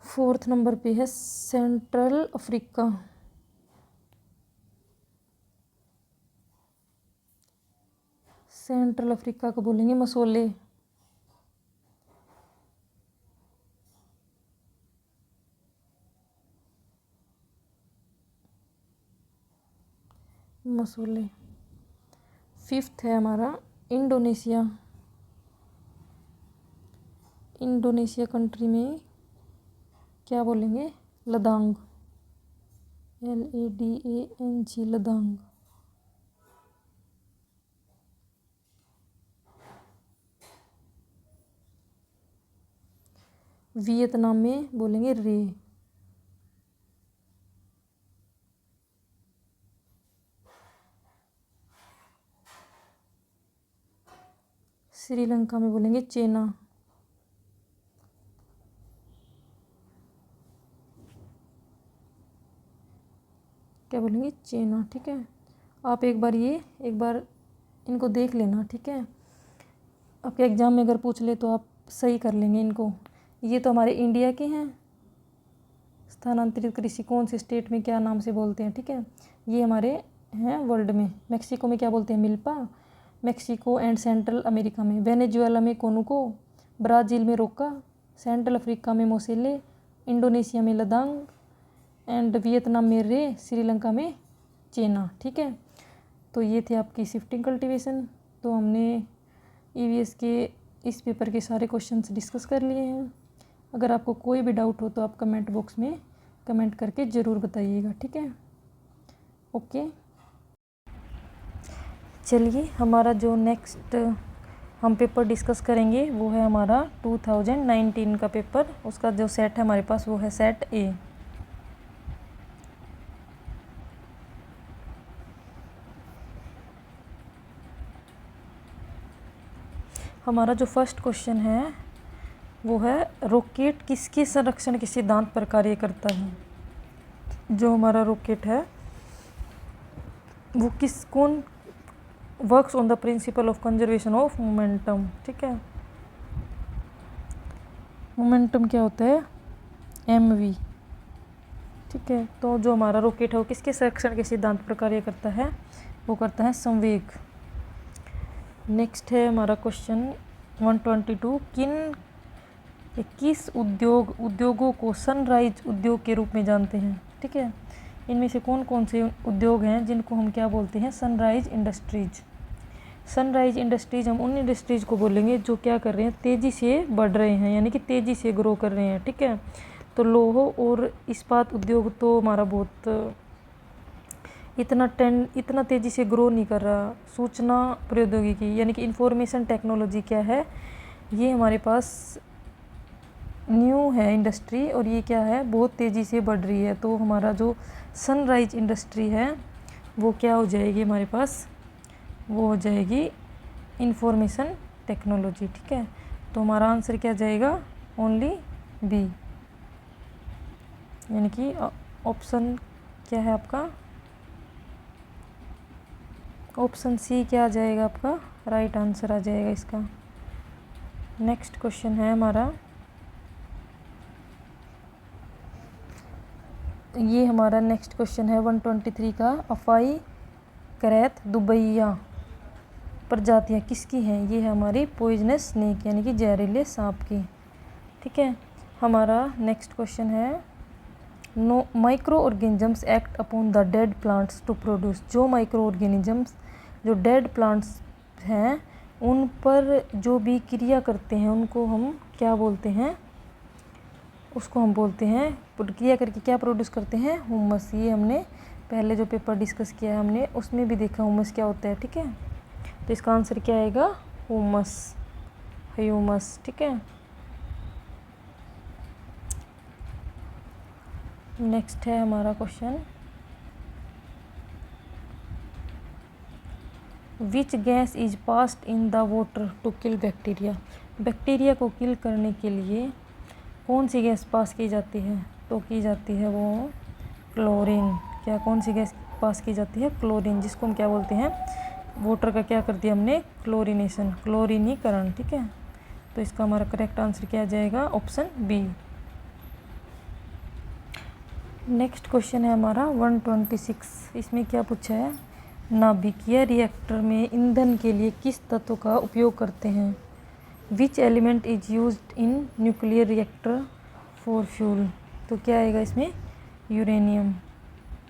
फोर्थ नंबर पे है सेंट्रल अफ्रीका। सेंट्रल अफ्रीका को बोलेंगे मसोले। मसोले। फिफ्थ है हमारा इंडोनेशिया। इंडोनेशिया कंट्री में क्या बोलेंगे? लदांग, LADANG, लदांग। वियतनाम में बोलेंगे रे। श्रीलंका में बोलेंगे चेना। क्या बोलेंगे? चेना। ठीक है, आप एक बार इनको देख लेना। ठीक है, आपके एग्ज़ाम में अगर पूछ ले तो आप सही कर लेंगे इनको। ये तो हमारे इंडिया के हैं। स्थानांतरित कृषि कौन से स्टेट में क्या नाम से बोलते हैं? ठीक है, ये हमारे हैं वर्ल्ड में। मेक्सिको में क्या बोलते हैं? Milpa. Mexico and central America में। वेनेजुएला में कोनुको। ब्राज़ील में रोका। सेंट्रल अफ्रीका में मोसेले। इंडोनेशिया में लदांग एंड वियतनाम में रे। श्रीलंका में चेना। ठीक है, तो ये थे आपकी शिफ्टिंग कल्टीवेशन। तो हमने EVS के इस पेपर के सारे क्वेश्चंस डिस्कस कर लिए हैं। अगर आपको कोई भी डाउट हो तो आप कमेंट बॉक्स में कमेंट करके ज़रूर बताइएगा। ठीक है, ओके। चलिए, हमारा जो नेक्स्ट हम पेपर डिस्कस करेंगे वो है हमारा 2019 का पेपर। उसका जो सेट है हमारे पास वो है सेट A। हमारा जो फर्स्ट क्वेश्चन है वो है रॉकेट किसके संरक्षण के सिद्धांत पर कार्य करता है? जो हमारा रॉकेट है वो कौन works on the principle of conservation of momentum. ठीक है, मोमेंटम क्या होता है? MV। ठीक है, तो जो हमारा रॉकेट है वो किसके संरक्षण के सिद्धांत पर कार्य करता है? वो करता है संवेग। नेक्स्ट है हमारा क्वेश्चन 122। किस उद्योगों को सनराइज उद्योग के रूप में जानते हैं? ठीक है, इनमें से कौन कौन से उद्योग हैं जिनको हम क्या बोलते हैं? Sunrise industries. सनराइज इंडस्ट्रीज हम उन इंडस्ट्रीज को बोलेंगे जो क्या कर रहे हैं? तेज़ी से बढ़ रहे हैं, यानी कि तेज़ी से ग्रो कर रहे हैं। ठीक है, तो लौह और इस्पात उद्योग तो हमारा बहुत इतना तेज़ी से ग्रो नहीं कर रहा। सूचना प्रौद्योगिकी यानी कि इंफॉर्मेशन टेक्नोलॉजी क्या है? ये हमारे पास न्यू है इंडस्ट्री और ये क्या है? बहुत तेज़ी से बढ़ रही है। तो हमारा जो सनराइज इंडस्ट्री है वो क्या हो जाएगी हमारे पास? वो हो जाएगी इंफॉर्मेशन टेक्नोलॉजी। ठीक है, तो हमारा आंसर क्या जाएगा? ओनली B, यानी कि ऑप्शन क्या है आपका? ऑप्शन C क्या आ जाएगा आपका? राइट आंसर आ जाएगा इसका। नेक्स्ट क्वेश्चन है हमारा, ये हमारा नेक्स्ट क्वेश्चन है 123 का। अफाई करैत दुबैया प्रजातियाँ किसकी हैं? ये है हमारी पॉइजनस स्नेक यानी कि जहरीले सांप की। ठीक है, हमारा नेक्स्ट क्वेश्चन है no micro organisms act upon the dead plants to produce. जो माइक्रो ऑर्गेनिजम्स जो डेड प्लांट्स हैं उन पर जो भी क्रिया करते हैं उनको हम क्या बोलते हैं? उसको हम बोलते हैं क्रिया करके क्या प्रोड्यूस करते हैं? ह्यूमस। ये हमने पहले जो पेपर डिस्कस किया है हमने उसमें भी देखा ह्यूमस क्या होता है। ठीक है, तो इसका आंसर क्या आएगा? ह्यूमस। ठीक है, नेक्स्ट है हमारा question, which gas is passed in the water to kill bacteria. Bacteria को किल करने के लिए कौन सी गैस पास की जाती है? तो की जाती है वो क्लोरीन। क्या कौन सी गैस पास की जाती है? क्लोरीन, जिसको हम क्या बोलते हैं? वाटर का क्या कर दिया हमने? क्लोरीनेशन, क्लोरीनीकरण। ठीक है, तो इसका हमारा करेक्ट आंसर क्या आ जाएगा? Option B। नेक्स्ट क्वेश्चन है हमारा 126। इसमें क्या पूछा है? नाभिकीय रिएक्टर में ईंधन के लिए किस तत्व का उपयोग करते हैं? Which element is used in nuclear reactor for fuel. तो क्या आएगा इसमें? यूरेनियम।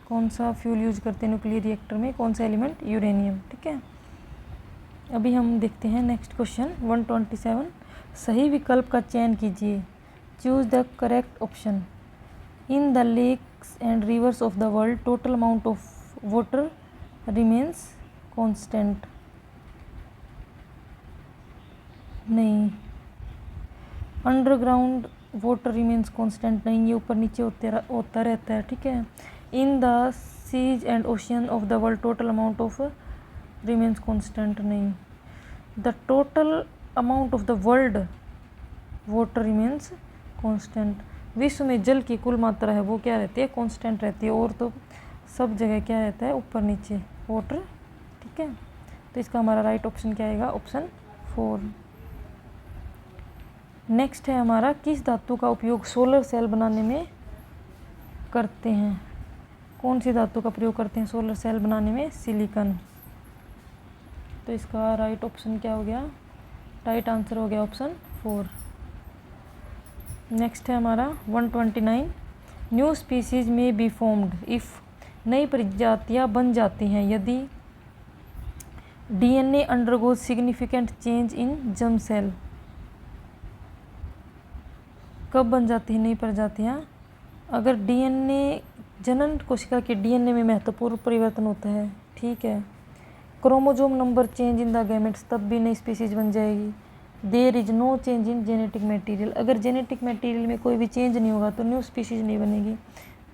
कौन सा फ्यूल यूज करते हैं न्यूक्लियर रिएक्टर में? कौन सा एलिमेंट? यूरेनियम। ठीक है, अभी हम देखते हैं नेक्स्ट क्वेश्चन 127। सही विकल्प का चयन कीजिए। Choose the correct option. In the lakes and rivers of the world total amount of water remains constant. नहीं, अंडरग्राउंड वाटर रिमेन्स कॉन्स्टेंट नहीं, ये ऊपर नीचे होता रहता है। ठीक है। In the seas and ocean of the world total amount of remains constant नहीं। The total amount of the world water remains constant. विश्व में जल की कुल मात्रा है वो क्या रहती है, कॉन्स्टेंट रहती है। और तो सब जगह क्या रहता है, ऊपर नीचे वाटर। ठीक है, तो इसका हमारा राइट ऑप्शन क्या आएगा, ऑप्शन 4। नेक्स्ट है हमारा, किस धातु का उपयोग सोलर सेल बनाने में करते हैं। कौन सी धातु का प्रयोग करते हैं सोलर सेल बनाने में, सिलिकॉन। तो इसका राइट ऑप्शन क्या हो गया, राइट आंसर हो गया ऑप्शन 4। नेक्स्ट है हमारा 129, new species may be formed if. नई प्रजातियां बन जाती हैं यदि DNA undergoes significant change in germ cell. कब बन जाती है नई प्रजातियां, अगर डीएनए जनन कोशिका के डीएनए में महत्वपूर्ण परिवर्तन होता है। ठीक है। Chromosome number change in the gametes, तब भी नई स्पीसीज बन जाएगी। There is no change in genetic material, अगर जेनेटिक मटेरियल में कोई भी चेंज नहीं होगा तो न्यू स्पीसीज नहीं बनेगी।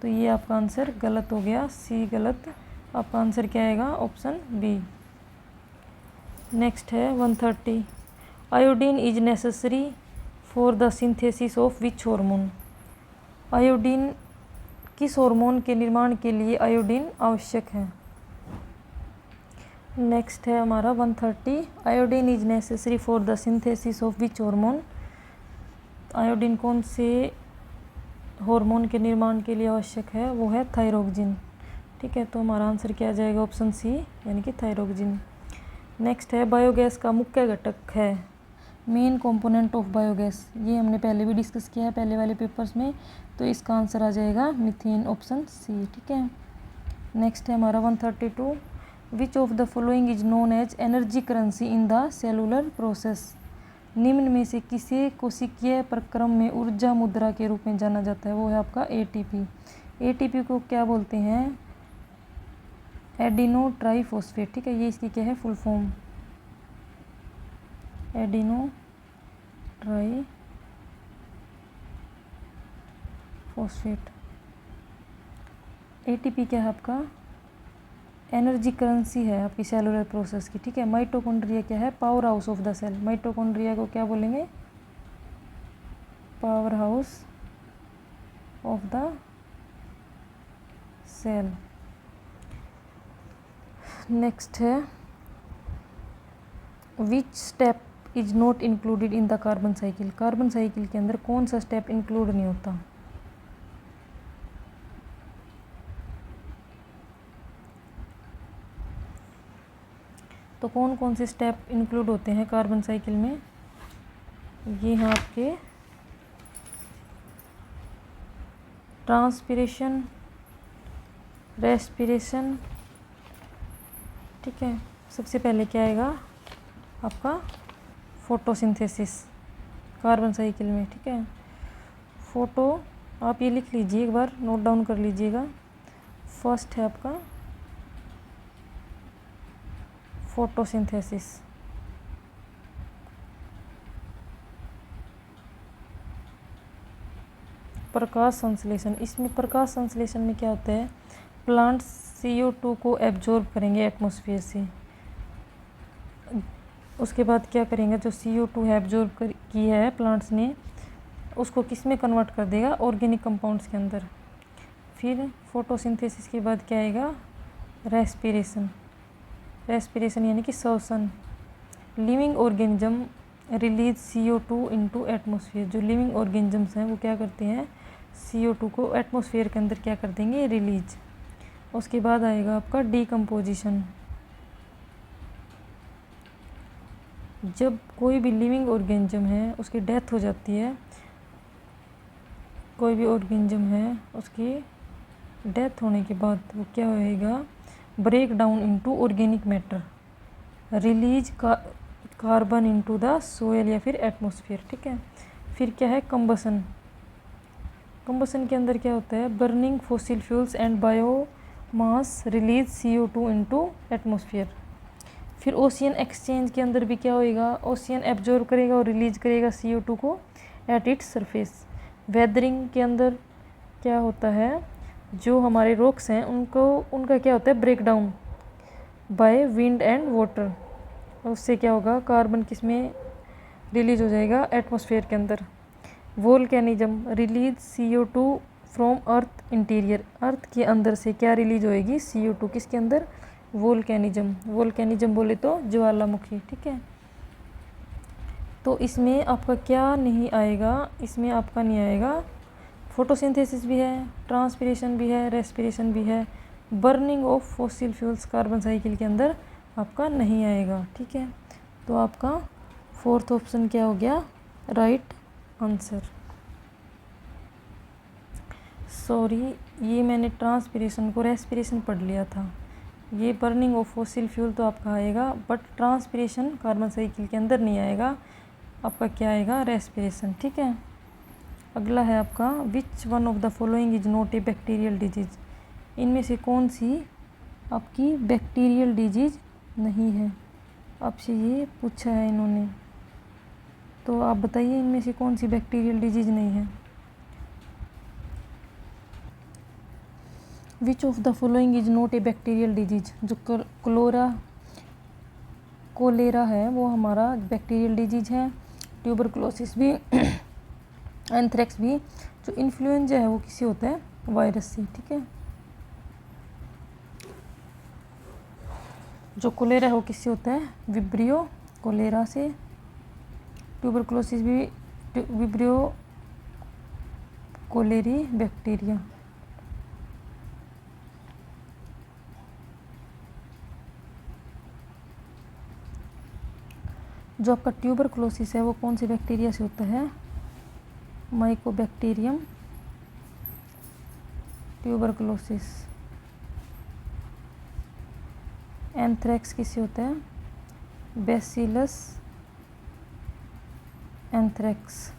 तो ये आपका आंसर गलत हो गया, सी गलत। आपका आंसर क्या आएगा, ऑप्शन बी। नेक्स्ट है 130, iodine is necessary for the synthesis of which hormone. Iodine किस हार्मोन के निर्माण के लिए आयोडीन आवश्यक है। नेक्स्ट है हमारा 130, iodine is necessary for the synthesis of which hormone. Iodine कौन से हार्मोन के निर्माण के लिए आवश्यक है, वो है थायरोक्सिन। ठीक है, तो हमारा आंसर क्या आ जाएगा, ऑप्शन सी, यानी कि थायरोक्सिन। नेक्स्ट है, बायोगैस का मुख्य घटक है, मेन कंपोनेंट ऑफ बायोगैस। ये हमने पहले भी डिस्कस किया है पहले वाले पेपर्स में, तो इसका आंसर आ जाएगा मीथेन, ऑप्शन सी। ठीक है। नेक्स्ट है हमारा 132, which of the following is known as energy currency in the cellular process. निम्न में से किसे कोशिकीय प्रक्रम में ऊर्जा मुद्रा के रूप में जाना जाता है, वो है आपका एटीपी। एटीपी को क्या बोलते हैं, एडिनो ट्राईफॉस्फेट। ठीक है, ये इसकी क्या है, full form, adeno triphosphate. ATP क्या है आपका, एनर्जी करेंसी है आपकी सेलुलर प्रोसेस की। ठीक है। माइटोकॉन्ड्रिया क्या है, power house of the cell. Mitochondria को क्या बोलेंगे, power house of the cell. Next है, which step is not included in the carbon cycle. Carbon cycle के अंदर कौन सा स्टेप इंक्लूड नहीं होता। तो कौन कौन से स्टेप इंक्लूड होते हैं कार्बन साइकिल में, ये हैं आपके ट्रांसपिरेशन, रेस्पिरेशन। ठीक है। सबसे पहले क्या आएगा आपका, फोटोसिंथेसिस कार्बन साइकिल में। ठीक है। फोटो आप ये लिख लीजिए, एक बार नोट डाउन कर लीजिएगा। फर्स्ट है आपका फोटोसिंथेसिस। प्रकाश संश्लेषण, इसमें प्रकाश संश्लेषण में क्या होता है, प्लांट्स CO2 को एब्जॉर्ब करेंगे एटमॉस्फेयर से। उसके बाद क्या करेंगे, जो CO2 है एब्जॉर्ब की है प्लांट्स ने, उसको किस में कन्वर्ट कर देगा, ऑर्गेनिक कंपाउंड्स के अंदर। फिर फोटोसिंथेसिस के बाद क्या आएगा, रेस्पिरेशन। रेस्पिरेशन यानी कि श्वसन। Living organism release CO2 into atmosphere. जो लिविंग ऑर्गेनिजम्स हैं वो क्या करते हैं, CO2 को एटमॉस्फेयर के अंदर क्या कर देंगे, रिलीज। उसके बाद आएगा आपका डीकम्पोजिशन। जब कोई भी लिविंग ऑर्गेनिज्म है उसकी डेथ हो जाती है, कोई भी ऑर्गेनिज्म है उसकी डेथ होने के बाद वो क्या होएगा, break down into organic matter. Release carbon into the soil या फिर एटमॉस्फेयर, ठीक है। फिर क्या है कंबसन। कंबसन के अंदर क्या होता है, burning fossil fuels and biomass release CO2 into atmosphere. फिर ओशियन एक्सचेंज के अंदर भी क्या होएगा, ओशियन एब्जॉर्ब करेगा और रिलीज करेगा CO2 को एट इट्स सरफेस। वेदरिंग के अंदर क्या होता है, जो हमारे रॉक्स हैं उनका क्या होता है, break down by wind and water. उससे क्या होगा, कार्बन किस में रिलीज हो जाएगा, एटमॉस्फेयर के अंदर। Volcanism release CO2 from earth interior. Earth के अंदर से क्या रिलीज होएगी, CO2 किसके अंदर, वोल्केनिज्म। वोल्केनिज्म बोले तो ज्वालामुखी, ठीक है। तो इसमें आपका क्या नहीं आएगा, इसमें आपका नहीं आएगा फोटोसिंथेसिस भी है, ट्रांसपिरेशन भी है, रेस्पिरेशन भी है। Burning of fossil fuels carbon cycle के अंदर आपका नहीं आएगा, ठीक है। तो आपका फोर्थ ऑप्शन क्या हो गया, राइट आंसर। सॉरी, ये मैंने ट्रांसपिरेशन को रेस्पिरेशन पढ़ लिया था। ये बर्निंग ऑफ फॉसिल फ्यूल तो आपका आएगा, बट ट्रांसपिरेशन कार्बन साइकिल के अंदर नहीं आएगा, आपका क्या आएगा, रेस्पिरेशन, ठीक है। अगला है आपका, which one of the following is not a bacterial disease. इनमें से कौन सी आपकी बैक्टीरियल डिजीज नहीं है, आपसे ये पूछा है इन्होंने। तो आप बताइए इनमें से कौन सी बैक्टीरियल डिजीज नहीं है। विच of the following is not a bacterial disease. जो कोलेरा है वो हमारा बैक्टीरियल डिजीज है। ट्यूबरकुलोसिस भी, एंथ्रेक्स भी। जो इन्फ्लुएंजा है वो किससे होता है, वायरस से, ठीक है। जो कोलेरा है वो किससे होता है, विब्रियो कोलेरा से। ट्यूबरकुलोसिस भी विब्रियो कोलेरी बैक्टीरिया। जो आपका ट्यूबरकुलोसिस है वो कौन सी बैक्टीरिया से होता है, माइकोबैक्टीरियम ट्यूबरकुलोसिस। एंथ्रेक्स किससे होता है, बैसिलस एंथ्रेक्स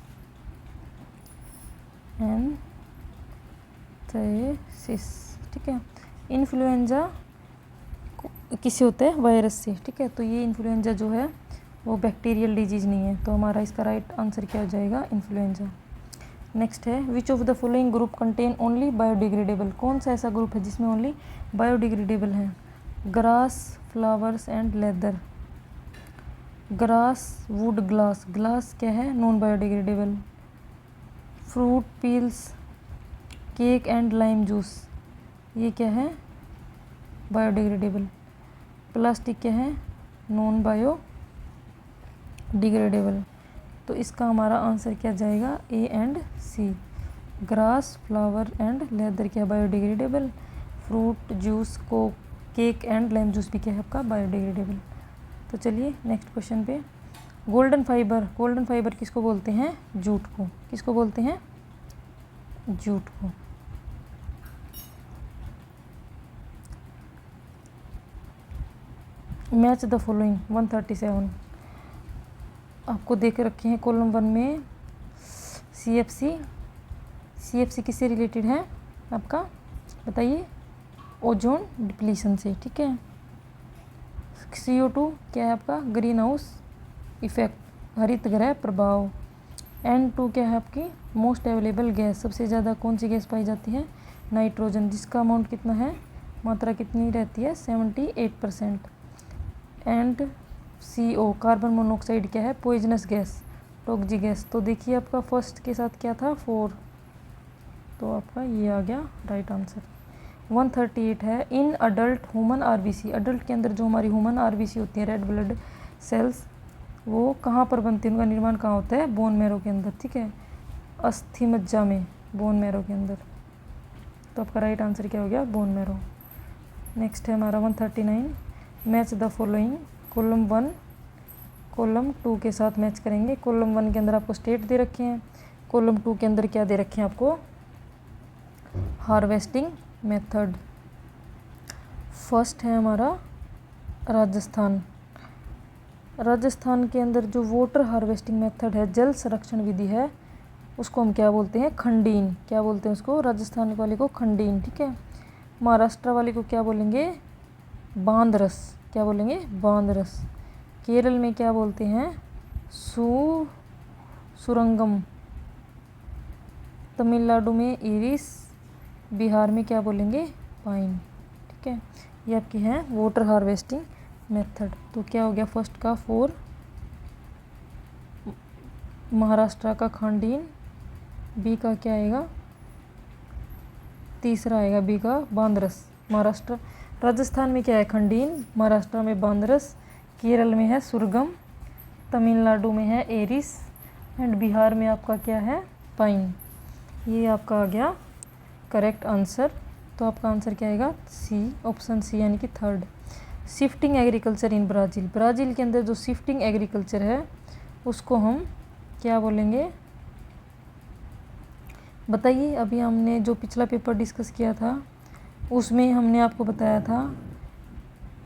एंथ्रेसिस, ठीक है। इन्फ्लुएंजा किससे होता है, वायरस से, ठीक है। तो ये इन्फ्लुएंजा जो है वो बैक्टीरियल डिजीज नहीं है, तो हमारा इसका राइट आंसर क्या हो जाएगा, इन्फ्लुएंजा। नेक्स्ट है, विच of the following group contain only biodegradable. कौन सा ऐसा ग्रुप है जिसमें ओनली बायोडिग्रेडेबल है, grass, flowers and leather. Grass, would, glass. Glass क्या है, non biodegradable. Fruit, peels, cake and lime juice, ये क्या है, बायोडिग्रेडेबल। प्लास्टिक क्या है, नॉन बायोडिग्रेडेबल। तो इसका हमारा आंसर क्या जाएगा, A and C. Grass, flower and leather क्या बायोडिग्रेडेबल। फ्रूट, जूस, को केक एंड लाइम जूस भी क्या है आपका, बायोडिग्रेडेबल। तो चलिए नेक्स्ट क्वेश्चन पे। गोल्डन फाइबर, गोल्डन फाइबर किसको बोलते हैं, जूट को। किसको बोलते हैं, जूट को। मैच द फॉलोइंग 137 आपको देख रखे हैं कॉलम 1 में। CFC किससे रिलेटेड है आपका, बताइए, ओजोन डिप्लीशन से, ठीक है। CO2 क्या है आपका, ग्रीन हाउस इफेक्ट, हरित गृह प्रभाव। N2 क्या है आपकी, मोस्ट अवेलेबल गैस, सबसे ज़्यादा कौन सी गैस पाई जाती है, नाइट्रोजन, जिसका अमाउंट कितना है, मात्रा कितनी रहती है, 78%। एंड CO कार्बन मोनोऑक्साइड क्या है, पॉइजनस गैस, टॉक्सिक गैस। तो देखिए आपका फर्स्ट के साथ क्या था, 4, तो आपका ये आ गया राइट आंसर। 138 है, in adult human RBC। Adult के अंदर जो हमारी ह्यूमन RBC होती है, रेड ब्लड सेल्स, वो कहाँ पर बनती है, उनका निर्माण कहाँ होता है, बोन मैरो के अंदर, ठीक है, अस्थि मज्जा में, बोन मैरो के अंदर। तो आपका राइट आंसर क्या हो गया, बोन मैरो। नेक्स्ट है हमारा 139, match the following. Column 1 column 2 के साथ मैच करेंगे। कॉलम 1 के अंदर आपको स्टेट दे रखे हैं, कॉलम 2 के अंदर क्या दे रखे हैं आपको, हार्वेस्टिंग मेथड। फर्स्ट है हमारा राजस्थान, राजस्थान के अंदर जो वाटर हार्वेस्टिंग मेथड है, जल संरक्षण विधि है, उसको हम क्या बोलते हैं? खंडीन। क्या बोलते हैं उसको? राजस्थान वाले को खंडीन। ठीक है। महाराष्ट्र वाले को क्या बोलेंगे? बांधरस। क्या बोलेंगे? बांधरस। केरल में क्या बोलते हैं? सुरंगम। तमिलनाडु में इरिस। बिहार में क्या बोलेंगे? पाइन। ठीक है। ये आपकी है वाटर हार्वेस्टिंग मेथड। तो क्या हो गया? फर्स्ट का 4, महाराष्ट्र का खंडीन, बी का क्या आएगा? तीसरा आएगा बी का बांधरस। महाराष्ट्र, राजस्थान में क्या है? खंडीन, महाराष्ट्र में बांधरस, केरल में है सुरगम, तमिलनाडु में है एरिस एंड बिहार में आपका क्या है? पाइन। ये आपका आ गया करेक्ट आंसर। तो आपका आंसर क्या आएगा? सी, ऑप्शन सी, यानी कि third. Shifting agriculture in Brazil. Brazil के अंदर जो शिफ्टिंग एग्रीकल्चर है उसको हम क्या बोलेंगे? बताइए। अभी हमने जो पिछला पेपर डिस्कस किया था उसमें हमने आपको बताया था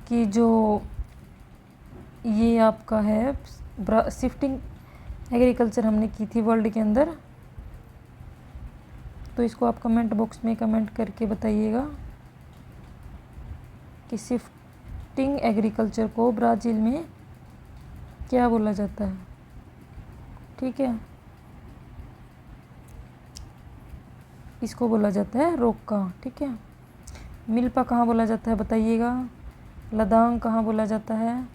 कि जो ये आपका है शिफ्टिंग एग्रीकल्चर हमने की थी वर्ल्ड के अंदर। तो इसको आप कमेंट बॉक्स में कमेंट करके बताइएगा कि शिफ्टिंग एग्रीकल्चर को ब्राज़ील में क्या बोला जाता है। ठीक है। इसको बोला जाता है रोक्का। ठीक है। मिल्पा कहाँ बोला जाता है बताइएगा। लदांग कहाँ बोला जाता है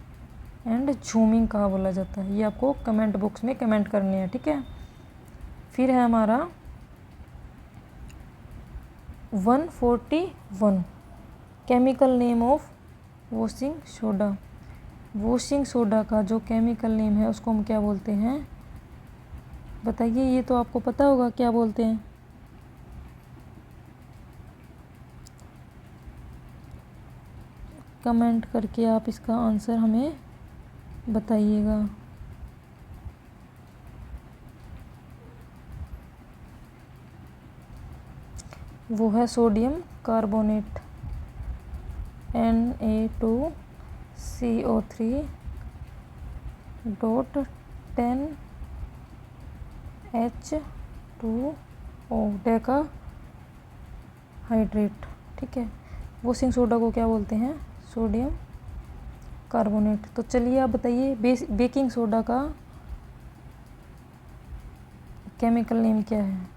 एंड झूमिंग कहाँ बोला जाता है। ये आपको कमेंट बॉक्स में कमेंट करने हैं। ठीक है। फिर है हमारा 141, chemical name of washing soda. Washing soda का जो केमिकल नेम है उसको हम क्या बोलते हैं? बताइए। ये तो आपको पता होगा क्या बोलते हैं। कमेंट करके आप इसका आंसर हमें बताइएगा। वो है sodium carbonate, Na2CO3.10H2O Deka hydrate. ठीक है। वॉशिंग सोडा को क्या बोलते हैं? Sodium carbonate. तो चलिए आप बताइए बेकिंग सोडा का केमिकल नेम क्या है?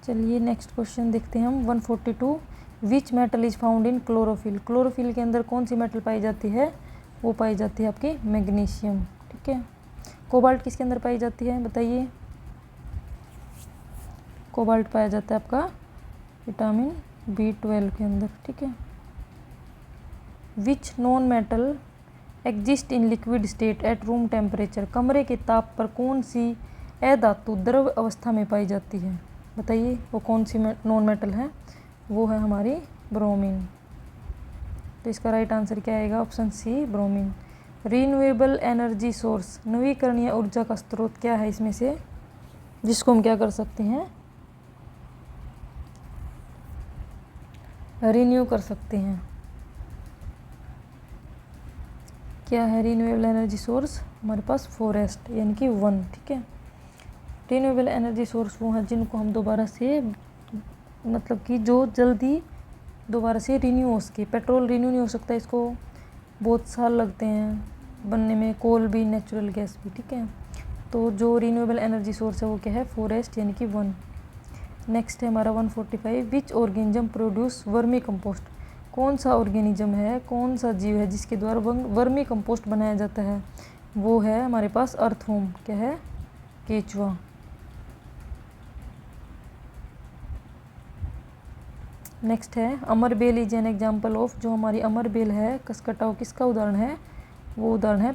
चलिए नेक्स्ट क्वेश्चन देखते हैं हम। 142, which metal is found in chlorophyll. Chlorophyll के अंदर कौन सी मेटल पाई जाती है? वो पाई जाती है आपकी मैग्नीशियम। ठीक है। कोबाल्ट किसके अंदर पाई जाती है बताइए। कोबाल्ट पाया जाता है आपका विटामिन B12 के अंदर। ठीक है। Which non metal exist in liquid state at room temperature. कमरे के ताप पर कौन सी अधातु द्रव अवस्था में पाई जाती है? बताइए वो कौन सी नॉन मेटल है? वो है हमारी ब्रोमीन। तो इसका राइट आंसर क्या आएगा? Option C, bromine. Renewable energy source, नवीकरणीय ऊर्जा का स्रोत क्या है इसमें से जिसको हम क्या कर सकते हैं? रिन्यू कर सकते हैं। क्या है रीन्यूएबल एनर्जी सोर्स? हमारे पास फॉरेस्ट, यानी कि वन। ठीक है। रीन्यूएबल एनर्जी सोर्स वो हैं जिनको हम दोबारा से मतलब कि जो जल्दी दोबारा से रिन्यू हो सके। पेट्रोल रिन्यू नहीं हो सकता, इसको बहुत साल लगते हैं बनने में, कोल भी, नेचुरल गैस भी। ठीक है। तो जो रीन्यूएबल एनर्जी सोर्स है वो क्या है? फॉरेस्ट, यानी कि वन। नेक्स्ट है हमारा 145, which organism produce vermi compost. कौन सा ऑर्गेनिज्म है, कौन सा जीव है जिसके द्वारा वर्मी कंपोस्ट बनाया जाता है? वो है हमारे पास अर्थवॉर्म। क्या है? केचुआ। नेक्स्ट है अमर बेल इज एन एग्जाम्पल ऑफ। जो हमारी अमर बेल है कसकटाव, किसका उदाहरण है? वो उदाहरण है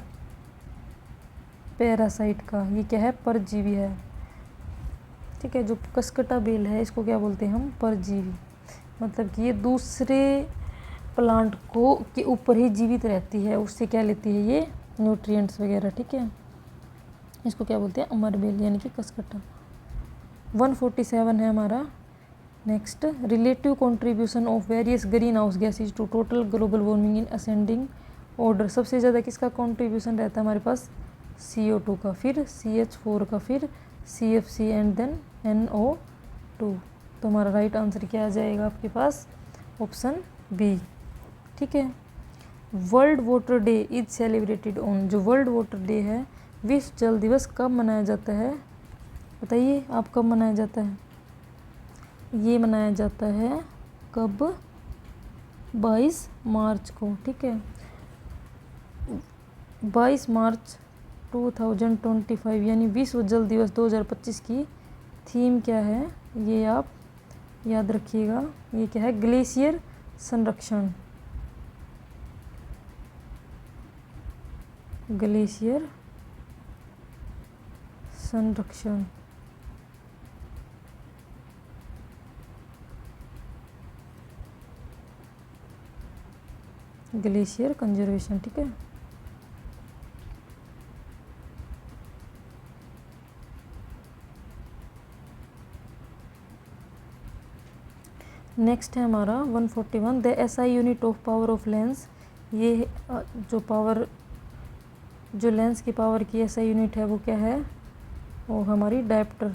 पैरासाइट का। ये क्या है? परजीवी है। ठीक है। जो कसकटा बेल है इसको क्या बोलते हैं हम? परजीवी। मतलब कि ये दूसरे प्लांट को के ऊपर ही जीवित रहती है, उससे क्या लेती है? ये न्यूट्रिएंट्स वगैरह। ठीक है। इसको क्या बोलते हैं? अमर बेल, यानी कि कसकटा। 147 है हमारा next, relative contribution of various greenhouse gases to total global warming in ascending order सबसे ज़्यादा किसका कंट्रीब्यूशन रहता है हमारे पास, CO2 का, फिर CH4 का, फिर CFC एंड देन NO2। तो हमारा राइट आंसर क्या आ जाएगा आपके पास, ऑप्शन बी। ठीक है। World water day is celebrated on, जो वर्ल्ड वाटर डे है, विश्व जल दिवस कब मनाया जाता है, बताइए आप कब मनाया जाता है। ये मनाया जाता है कब, 22 मार्च को। ठीक है, 22 मार्च 2025 यानी विश्व जल दिवस 2025 की थीम क्या है, ये आप याद रखिएगा। ये क्या है, ग्लेशियर संरक्षण, ग्लेशियर संरक्षण। Glacier conservation. ठीक है। नेक्स्ट है हमारा 141, the SI unit of power of lens. ये जो पावर, जो लेंस की पावर की SI यूनिट है वो क्या है, वो हमारी डायप्टर।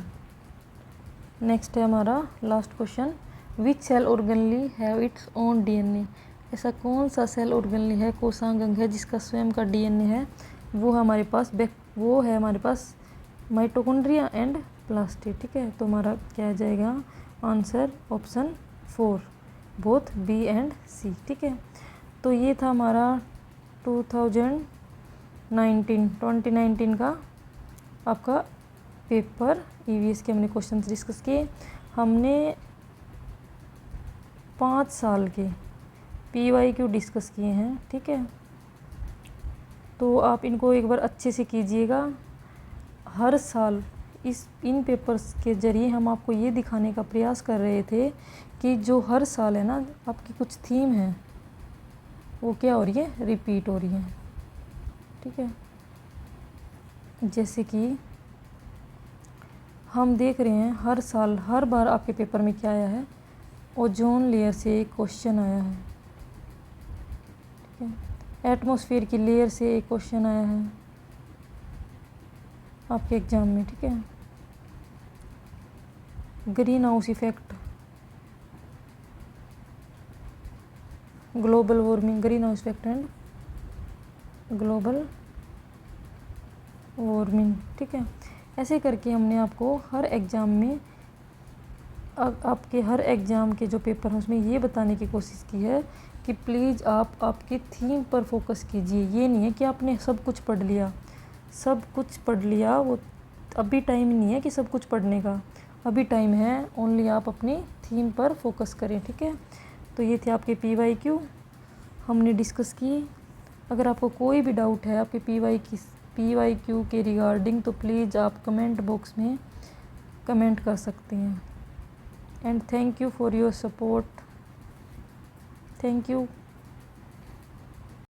नेक्स्ट है हमारा last question, which cell organelle have its own DNA। ऐसा कौन सा सेल ऑर्गेनली है, कोशांग अंग है जिसका स्वयं का DNA है, वो हमारे पास वो है हमारे पास माइटोकॉन्ड्रिया एंड प्लास्टिड। ठीक है। तो हमारा क्या आ जाएगा answer, option 4, both B and C। ठीक है। तो ये था हमारा 2019 का आपका पेपर, EVS के हमने क्वेश्चन डिस्कस किए। हमने 5 साल के PYQ डिस्कस किए हैं। ठीक है। तो आप इनको एक बार अच्छे से कीजिएगा। हर साल इन पेपर्स के ज़रिए हम आपको ये दिखाने का प्रयास कर रहे थे कि जो हर साल है ना आपकी कुछ थीम है वो क्या हो रही है, रिपीट हो रही है। ठीक है। जैसे कि हम देख रहे हैं हर साल, हर बार आपके पेपर में क्या आया है, ओजोन लेयर से एक क्वेश्चन आया है। ठीक है। एटमॉस्फेयर की लेयर से एक क्वेश्चन आया है आपके एग्जाम में। ठीक है। Green house effect, global warming, green house effect and global warming. ठीक है। ऐसे करके हमने आपको हर एग्ज़ाम में, आपके हर एग्ज़ाम के जो पेपर हैं उसमें ये बताने की कोशिश की है कि प्लीज़ आप आपकी थीम पर फोकस कीजिए। ये नहीं है कि आपने सब कुछ पढ़ लिया, सब कुछ पढ़ लिया, वो अभी टाइम नहीं है कि सब कुछ पढ़ने का, अभी टाइम है, ओनली आप अपनी थीम पर फोकस करें। ठीक है। तो ये थे आपके PYQ हमने डिस्कस किए। अगर आपको कोई भी डाउट है आपके PYQ के रिगार्डिंग तो प्लीज़ आप कमेंट बॉक्स में कमेंट कर सकते हैं। And thank you for your support. Thank you.